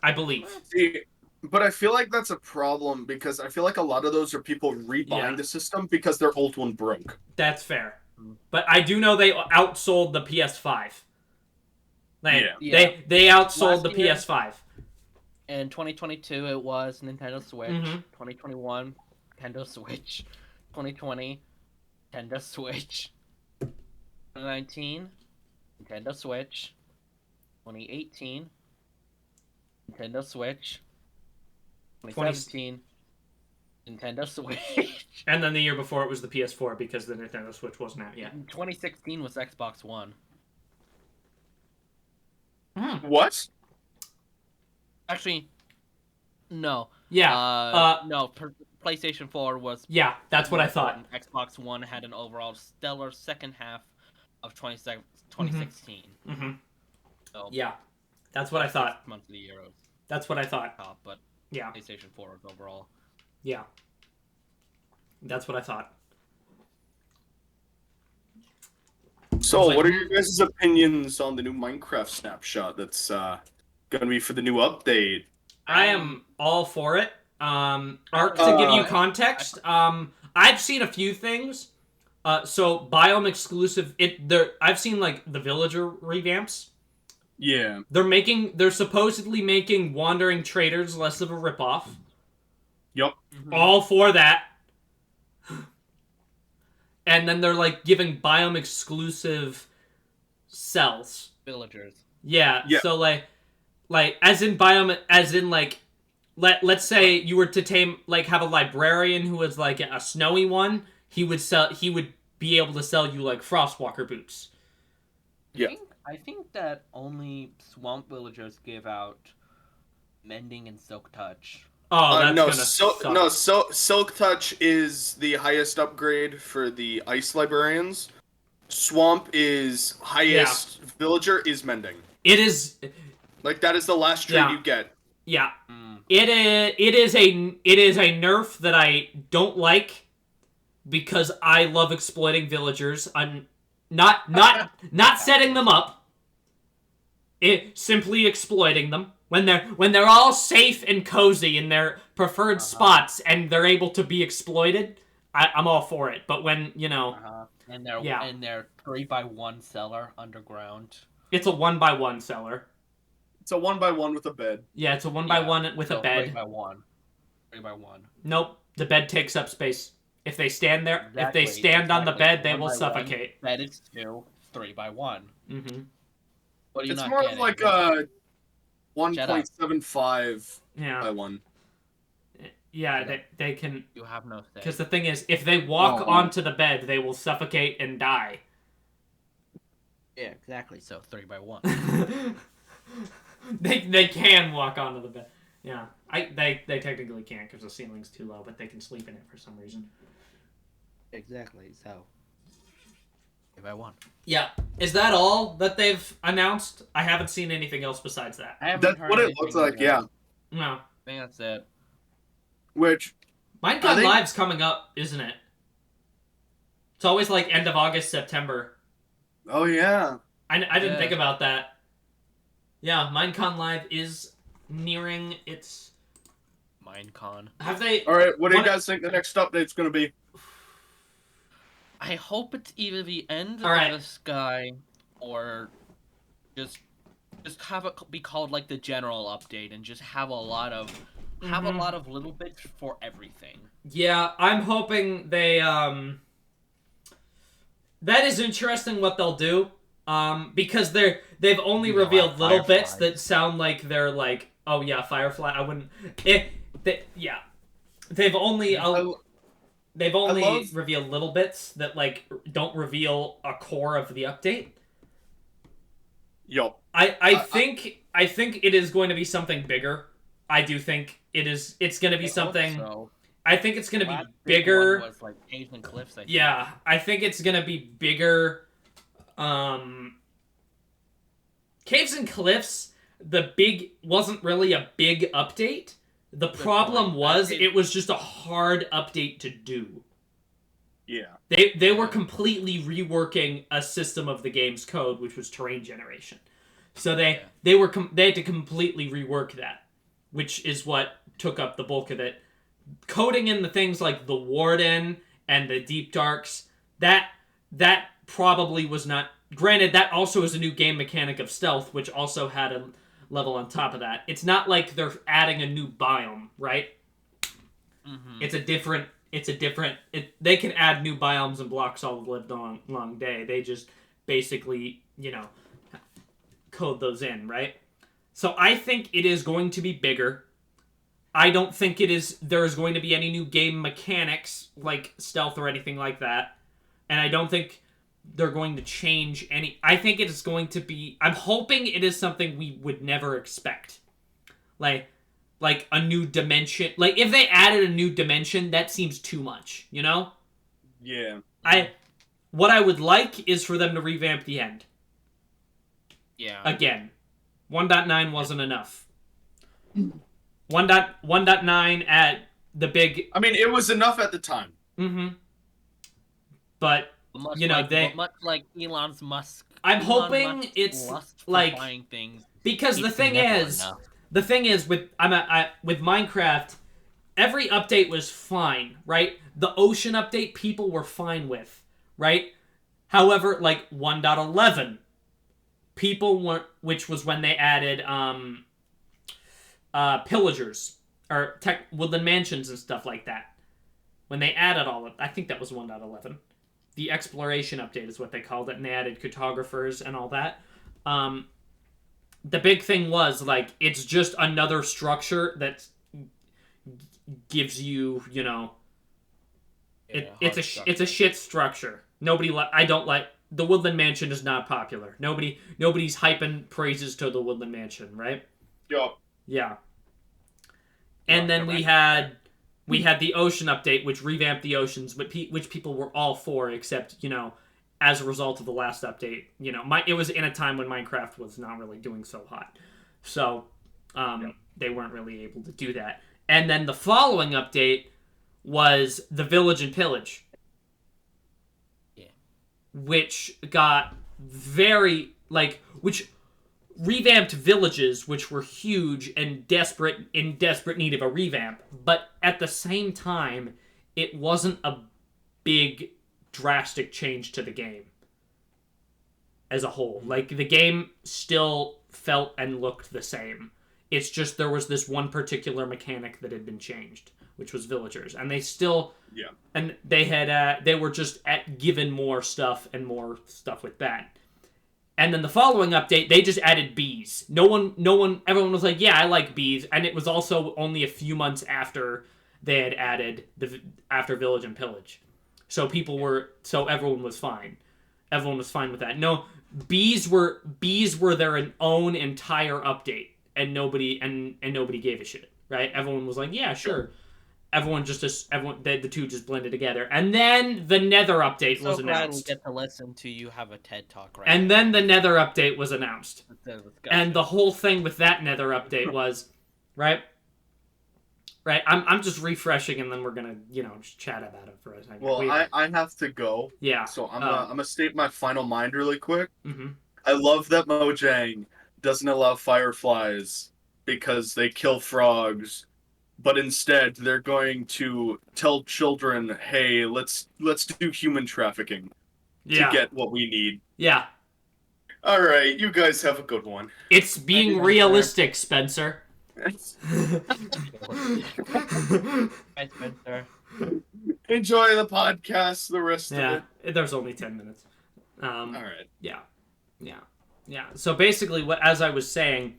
Speaker 1: I believe.
Speaker 2: See, but I feel like that's a problem because I feel like a lot of those are people rebuying
Speaker 1: Yeah.
Speaker 2: the system because their old one broke.
Speaker 1: That's fair, but I do know they outsold the PS5.
Speaker 2: Yeah.
Speaker 1: They outsold
Speaker 3: Last
Speaker 1: the
Speaker 3: year-
Speaker 1: PS5.
Speaker 3: In 2022, it was Nintendo Switch.
Speaker 1: Mhm.
Speaker 3: 2021, Nintendo Switch. 2020, Nintendo Switch. 2019, Nintendo Switch. 2018, Nintendo Switch. 2017, Nintendo Switch.
Speaker 1: And then the year before it was the PS4 because the Nintendo Switch wasn't out yet.
Speaker 3: 2016 was Xbox One.
Speaker 2: What?
Speaker 3: Actually, no.
Speaker 1: Yeah.
Speaker 3: No. PlayStation 4 was.
Speaker 1: Yeah, that's what I thought.
Speaker 3: Xbox One had an overall stellar second half of 2016.
Speaker 1: Mm-hmm.
Speaker 3: So
Speaker 1: Yeah, that's what I thought.
Speaker 3: 6 months of the year was
Speaker 1: That's what I thought.
Speaker 3: top, but
Speaker 1: Yeah,
Speaker 3: PlayStation 4 was overall.
Speaker 1: yeah. That's what I thought.
Speaker 2: So,
Speaker 1: Like-
Speaker 2: what are your guys' opinions on the new Minecraft snapshot that's going to be for the new update?
Speaker 1: I am all for it. Ark, to give you context, I've seen a few things. So biome exclusive. I've seen like the villager revamps.
Speaker 2: Yeah.
Speaker 1: They're supposedly making wandering traders less of a ripoff.
Speaker 2: Yep.
Speaker 1: All for that. And then they're like giving biome exclusive cells.
Speaker 3: Villagers.
Speaker 1: Yeah.
Speaker 2: Yeah.
Speaker 1: So like as in biome, as in like, let's say you were to have a librarian who was like a snowy one. He would be able to sell you like Frostwalker boots.
Speaker 2: Yeah.
Speaker 3: I think that only swamp villagers give out mending and silk touch.
Speaker 1: Oh, that's
Speaker 2: no,
Speaker 1: gonna suck.
Speaker 2: Silk Touch is the highest upgrade for the ice librarians. Swamp is highest. Villager is mending.
Speaker 1: It is.
Speaker 2: Like that is the last trade
Speaker 1: Yeah.
Speaker 2: you get.
Speaker 1: Yeah. It is a nerf that I don't like because I love exploiting villagers. I'm not setting them up. Simply exploiting them when they're all safe and cozy in their preferred spots and they're able to be exploited. I'm all for it. But when
Speaker 3: And
Speaker 1: Yeah.
Speaker 3: their 3x1 cellar underground.
Speaker 1: it's a 1x1 cellar.
Speaker 2: It's a 1x1 with a bed.
Speaker 1: Yeah, it's a 1x1 with a bed.
Speaker 3: 3x1. 3x1.
Speaker 1: Nope, the bed takes up space. If they stand there, if they
Speaker 3: Exactly,
Speaker 1: stand on the
Speaker 3: exactly.
Speaker 1: bed, they will
Speaker 3: 1x1.
Speaker 1: suffocate.
Speaker 3: Bed is 2. 3x1.
Speaker 1: Mm-hmm.
Speaker 3: What are you
Speaker 2: It's
Speaker 3: not
Speaker 2: more
Speaker 3: getting?
Speaker 2: of like a 1.75
Speaker 1: Yeah,
Speaker 2: by 1.
Speaker 1: yeah, they can.
Speaker 3: You have no say.
Speaker 1: Because the thing is, if they walk
Speaker 2: Oh.
Speaker 1: onto the bed, they will suffocate and die.
Speaker 3: Yeah, exactly. So 3x1.
Speaker 1: they can walk onto the bed. Yeah, they technically can't because the ceiling's too low, but they can sleep in it for some reason.
Speaker 3: Exactly. So 3x1.
Speaker 1: Yeah, is that all that they've announced? I haven't seen anything else besides that.
Speaker 3: I haven't
Speaker 2: That's
Speaker 3: heard
Speaker 2: what it
Speaker 3: anything
Speaker 2: looks like,
Speaker 3: yet.
Speaker 2: yeah.
Speaker 1: No,
Speaker 3: I think that's it.
Speaker 2: Which,
Speaker 1: Minecon
Speaker 2: I think-
Speaker 1: Live's coming up, isn't it? It's always like end of August, September.
Speaker 2: oh yeah.
Speaker 1: I didn't
Speaker 3: Yeah.
Speaker 1: think about that. Yeah, Minecon Live is nearing its.
Speaker 3: Minecon.
Speaker 1: Have they?
Speaker 2: All right, what do you
Speaker 1: What-
Speaker 2: guys think the next update's going to be?
Speaker 3: I hope it's either the end
Speaker 1: All right.
Speaker 3: of the sky or just have it be called like the general update and just have a lot of have a lot of little bits for everything.
Speaker 1: Yeah, I'm hoping they that is interesting what they'll do. Because they've only revealed little bits that sound like they're like, oh yeah, Firefly. I wouldn't. Yeah, they've only revealed little bits that like don't reveal a core of the update.
Speaker 2: Yo,
Speaker 1: I think it is going to be something bigger. I do think it's going to be something.
Speaker 3: So.
Speaker 1: I think it's going to be bigger.
Speaker 3: Was like Caves and Cliffs, I think.
Speaker 1: Yeah, I think it's going to be bigger. Caves and Cliffs, wasn't really a big update. The problem was it was just a hard update to do.
Speaker 2: Yeah.
Speaker 1: They were completely reworking a system of the game's code, which was terrain generation. So they had to completely rework that, which is what took up the bulk of it. Coding in the things like the Warden and the Deep Darks, that probably was not. Granted, that also is a new game mechanic of stealth, which also had a level on top of that. It's not like they're adding a new biome, right? Mm-hmm. It's a different. They can add new biomes and blocks all the live long day. They just basically, code those in, right? So I think it is going to be bigger. I don't think there is going to be any new game mechanics like stealth or anything like that. And I don't think they're going to change any. I think it is going to be. I'm hoping it is something we would never expect. Like a new dimension. Like, if they added a new dimension, that seems too much, Yeah. What I would like is for them to revamp the end.
Speaker 3: Yeah.
Speaker 1: Again. 1.9 wasn't enough. 1.9 at the big...
Speaker 2: I mean, it was enough at the time.
Speaker 1: Mm-hmm. But,
Speaker 3: much like Elon Musk.
Speaker 1: I'm hoping it's like...
Speaker 3: Things,
Speaker 1: because the thing is with Minecraft, every update was fine, right? The ocean update people were fine with, right? However, like 1.11, people weren't, which was when they added pillagers or woodland mansions and stuff like that. When they added all of, I think that was 1.11. The exploration update is what they called it, and they added cartographers and all that. The big thing was, like, it's just another structure that gives you, it's a shit structure. The Woodland Mansion is not popular. Nobody's hyping praises to the Woodland Mansion, right?
Speaker 2: Yup.
Speaker 1: Yeah. And then we had the ocean update, which revamped the oceans, which people were all for, except, as a result of the last update, it was in a time when Minecraft was not really doing so hot. So, they weren't really able to do that. And then the following update was the Village and Pillage.
Speaker 3: Yeah.
Speaker 1: Which got which revamped villages, which were huge and in desperate need of a revamp. But at the same time, it wasn't a big drastic change to the game as a whole. Like, the game still felt and looked the same. It's just there was this one particular mechanic that had been changed, which was villagers, and they still and they were just given more stuff with that. And then the following update, they just added bees. Everyone was like, yeah, I like bees, and it was also only a few months after they had added after Village and Pillage. So everyone was fine. Everyone was fine with that. No, bees were their own entire update, and nobody gave a shit, right? Everyone was like, yeah, sure. The two just blended together. And then the Nether update was announced.
Speaker 3: Glad we get to listen to you have a TED Talk right
Speaker 1: And now. Then the Nether update was announced. And the whole thing with that Nether update was, right? Right, I'm just refreshing, and then we're gonna, just chat about it for a second.
Speaker 2: Well, I have to go.
Speaker 1: Yeah.
Speaker 2: So I'm gonna state my final mind really quick.
Speaker 1: Mm-hmm.
Speaker 2: I love that Mojang doesn't allow fireflies because they kill frogs, but instead they're going to tell children, "Hey, let's do human trafficking to get what we need."
Speaker 1: Yeah.
Speaker 2: All right, you guys have a good one.
Speaker 1: It's being realistic, Spencer.
Speaker 3: Bye, Spencer.
Speaker 2: Enjoy the podcast, the rest of
Speaker 1: Yeah,
Speaker 2: it.
Speaker 1: there's only 10 minutes.
Speaker 2: All right.
Speaker 1: Yeah. So basically, as I was saying,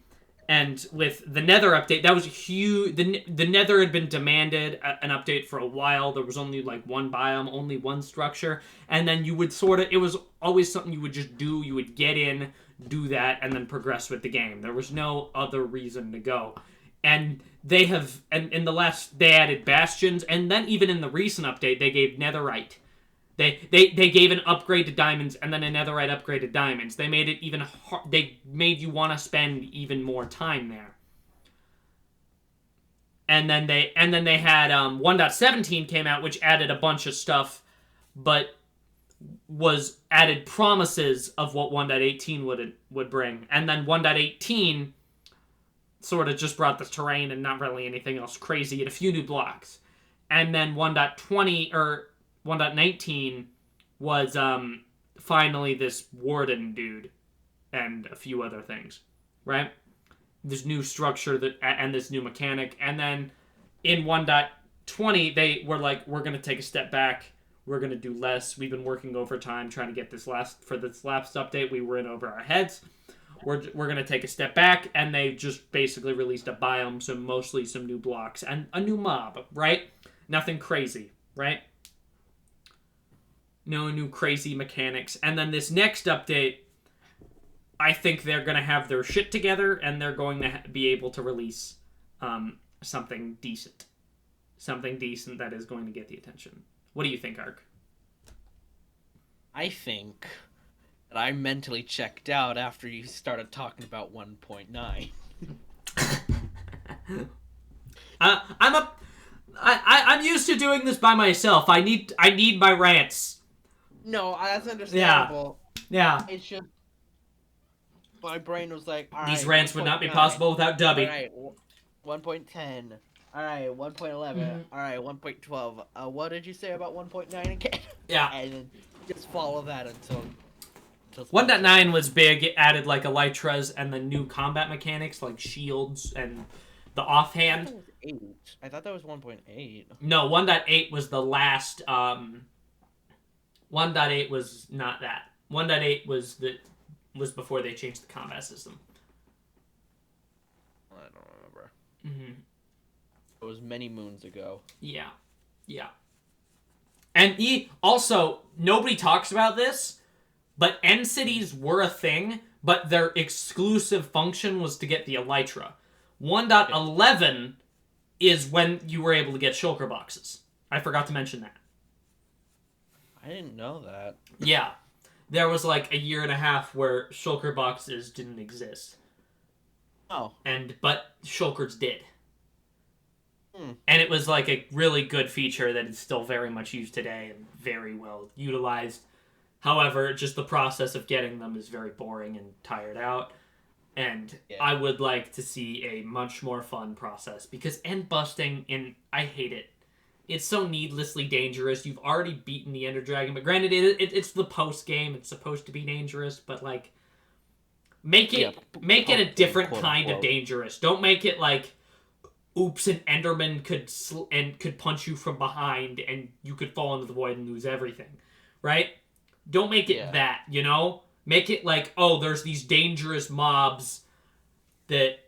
Speaker 1: and with the Nether update, that was huge. The Nether had been demanded an update for a while. There was only like one biome, only one structure, and then you would it was always something you would just do. You would get in, do that, and then progress with the game. There was no other reason to go. And they have, and in the last, they added bastions, and then even in the recent update, they gave netherite. They gave an upgrade to diamonds and then a netherite upgrade to diamonds. They made it even hard. They made you want to spend even more time there. And then they had 1.17 came out, which added a bunch of stuff, but was added promises of what 1.18 would bring. And then 1.18 sort of just brought the terrain and not really anything else crazy and a few new blocks. And then 1.20 or 1.19 was finally this warden dude and a few other things, right? This new structure and this new mechanic. And then in 1.20 they were like, we're gonna take a step back, we're gonna do less. We've been working overtime trying to get this last update. We were in over our heads. We're gonna take a step back, and they just basically released a biome, so mostly some new blocks and a new mob, right? Nothing crazy, right? No new crazy mechanics. And then this next update, I think they're going to have their shit together, and they're going to be able to release something decent. Something decent that is going to get the attention. What do you think, Ark?
Speaker 3: I think that I mentally checked out after you started talking about 1.9.
Speaker 1: I'm used to doing this by myself. I need my rants.
Speaker 3: No, that's understandable.
Speaker 1: Yeah.
Speaker 3: It's just my brain was like, all
Speaker 1: These
Speaker 3: right,
Speaker 1: rants would not be possible without Dubby.
Speaker 3: All right, 1.10. All right, 1.11. All right, 1.12. What did you say about 1.9 again?
Speaker 1: Yeah.
Speaker 3: And then just follow that until
Speaker 1: 1.9 was big. It added like elytras and the new combat mechanics like shields and the offhand.
Speaker 3: I thought that was 1.8.
Speaker 1: No, 1.8 was the last. 1.8 was not that. 1.8 was before they changed the combat system.
Speaker 3: I don't remember.
Speaker 1: Mm-hmm.
Speaker 3: It was many moons ago.
Speaker 1: Yeah. And also, nobody talks about this, but end cities were a thing, but their exclusive function was to get the elytra. 1.11 is when you were able to get shulker boxes. I forgot to mention that.
Speaker 3: I didn't know that.
Speaker 1: Yeah. There was like a year and a half where shulker boxes didn't exist.
Speaker 3: Oh.
Speaker 1: But shulkers did. And it was like a really good feature that is still very much used today and very well utilized. However, just the process of getting them is very boring and tired out. And I would like to see a much more fun process because end busting, I hate it. It's so needlessly dangerous. You've already beaten the Ender Dragon, but granted, it's the post game. It's supposed to be dangerous, but like, make it a different kind of dangerous. Don't make it like, oops, an Enderman could punch you from behind, and you could fall into the void and lose everything, right? Don't make it that, you know. Make it like, oh, there's these dangerous mobs that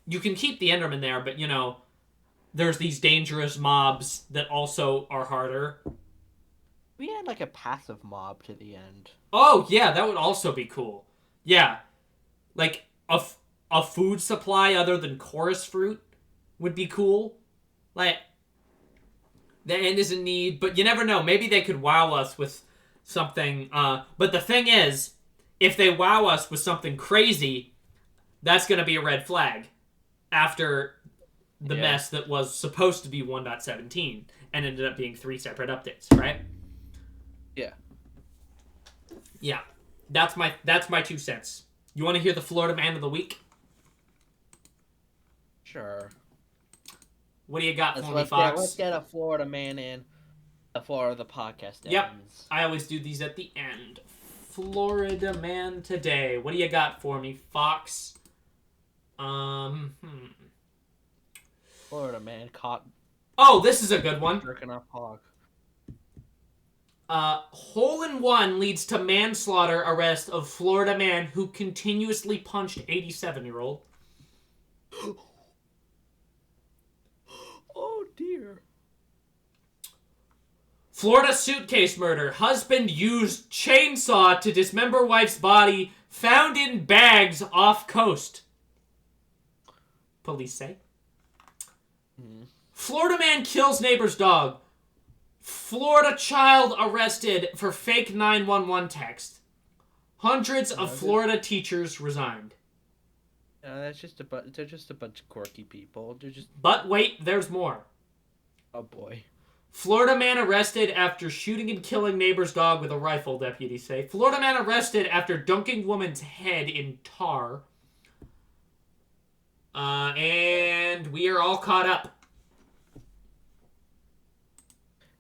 Speaker 1: you can keep the Enderman there, but you know. There's these dangerous mobs that also are harder.
Speaker 3: We had like a passive mob to the end.
Speaker 1: Oh, yeah, that would also be cool. Yeah. Like, a food supply other than chorus fruit would be cool. Like, the end is in need, but you never know. Maybe they could wow us with something. But the thing is, if they wow us with something crazy, that's going to be a red flag after the mess that was supposed to be 1.17 and ended up being 3 separate updates, right?
Speaker 3: Yeah.
Speaker 1: Yeah. That's my 2 cents. You want to hear the Florida Man of the Week?
Speaker 3: Sure.
Speaker 1: What do you got for me, Fox?
Speaker 3: Let's get a Florida man in before the podcast ends.
Speaker 1: Yep. I always do these at the end. Florida Man today. What do you got for me, Fox?
Speaker 3: Florida man caught
Speaker 1: Oh, this is a good one.
Speaker 3: jerking off hog.
Speaker 1: Hole in one leads to manslaughter arrest of Florida man who continuously punched 87-year-old.
Speaker 3: Oh dear.
Speaker 1: Florida suitcase murder. Husband used chainsaw to dismember wife's body found in bags off coast. Police say. Florida man kills neighbor's dog. Florida child arrested for fake 911 text. Hundreds of Florida teachers resigned.
Speaker 3: That's just they're just a bunch of quirky people. They're just
Speaker 1: But wait, there's more.
Speaker 3: oh boy.
Speaker 1: Florida man arrested after shooting and killing neighbor's dog with a rifle, deputies say. Florida man arrested after dunking woman's head in tar. And we are all caught up.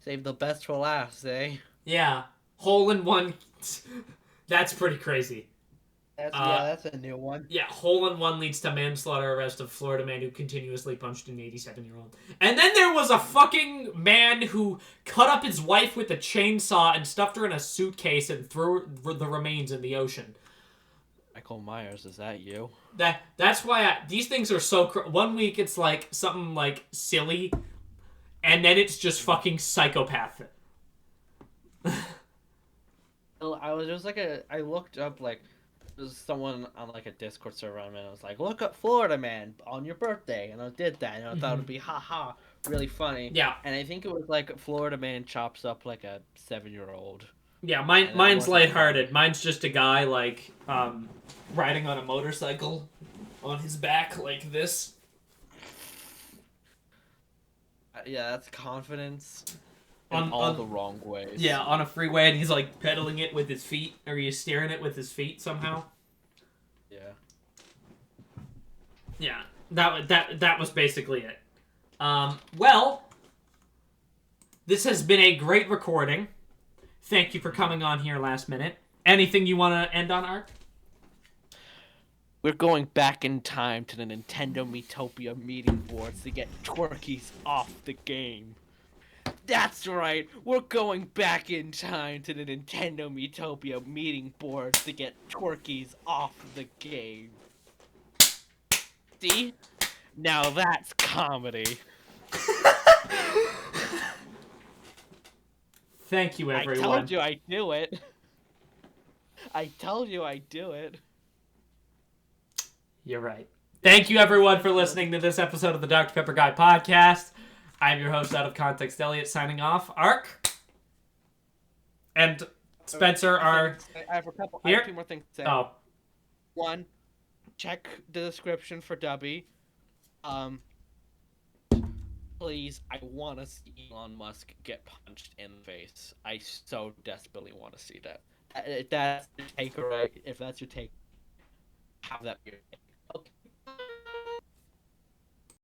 Speaker 3: Save the best for last, eh?
Speaker 1: Yeah. Hole in one. That's pretty crazy.
Speaker 3: That's a new one.
Speaker 1: Yeah, hole in one leads to manslaughter arrest of Florida man who continuously punched an 87-year-old. And then there was a fucking man who cut up his wife with a chainsaw and stuffed her in a suitcase and threw the remains in the ocean.
Speaker 3: Michael Myers, is that you?
Speaker 1: That's why these things are so... One week it's like something like silly, and then it's just fucking psychopath.
Speaker 3: I looked up like there's someone on like a Discord server and I was like, look up Florida man on your birthday, and I did that and I thought it'd be haha really funny.
Speaker 1: Yeah.
Speaker 3: And I think it was like Florida man chops up like a 7-year-old.
Speaker 1: Yeah, mine's lighthearted. Mine's just a guy like riding on a motorcycle on his back like this.
Speaker 3: Yeah, that's confidence
Speaker 1: On
Speaker 3: in all the wrong ways.
Speaker 1: Yeah, on a freeway, and he's like pedaling it with his feet, or he's steering it with his feet somehow.
Speaker 3: Yeah.
Speaker 1: Yeah, that was basically it. Well, this has been a great recording. Thank you for coming on here last minute. Anything you want to end on, Ark?
Speaker 3: We're going back in time to the Nintendo Miitopia meeting boards to get twerkies off the game. That's right, we're going back in time to the Nintendo Miitopia meeting boards to get twerkies off the game. See? Now that's comedy.
Speaker 1: Thank you, everyone.
Speaker 3: I told you I'd do it. I told you I'd do it.
Speaker 1: You're right. Thank you, everyone, for listening to this episode of the Dr. Pepper Guy podcast. I'm your host, Out of Context Elliot, signing off. Ark and Spencer are
Speaker 3: I have
Speaker 1: here.
Speaker 3: 2 more things to say.
Speaker 1: Oh,
Speaker 3: One, check the description for Dubby. Please, I want to see Elon Musk get punched in the face. I so desperately want to see that. If that's your take, right? If that's your take, have that be your take.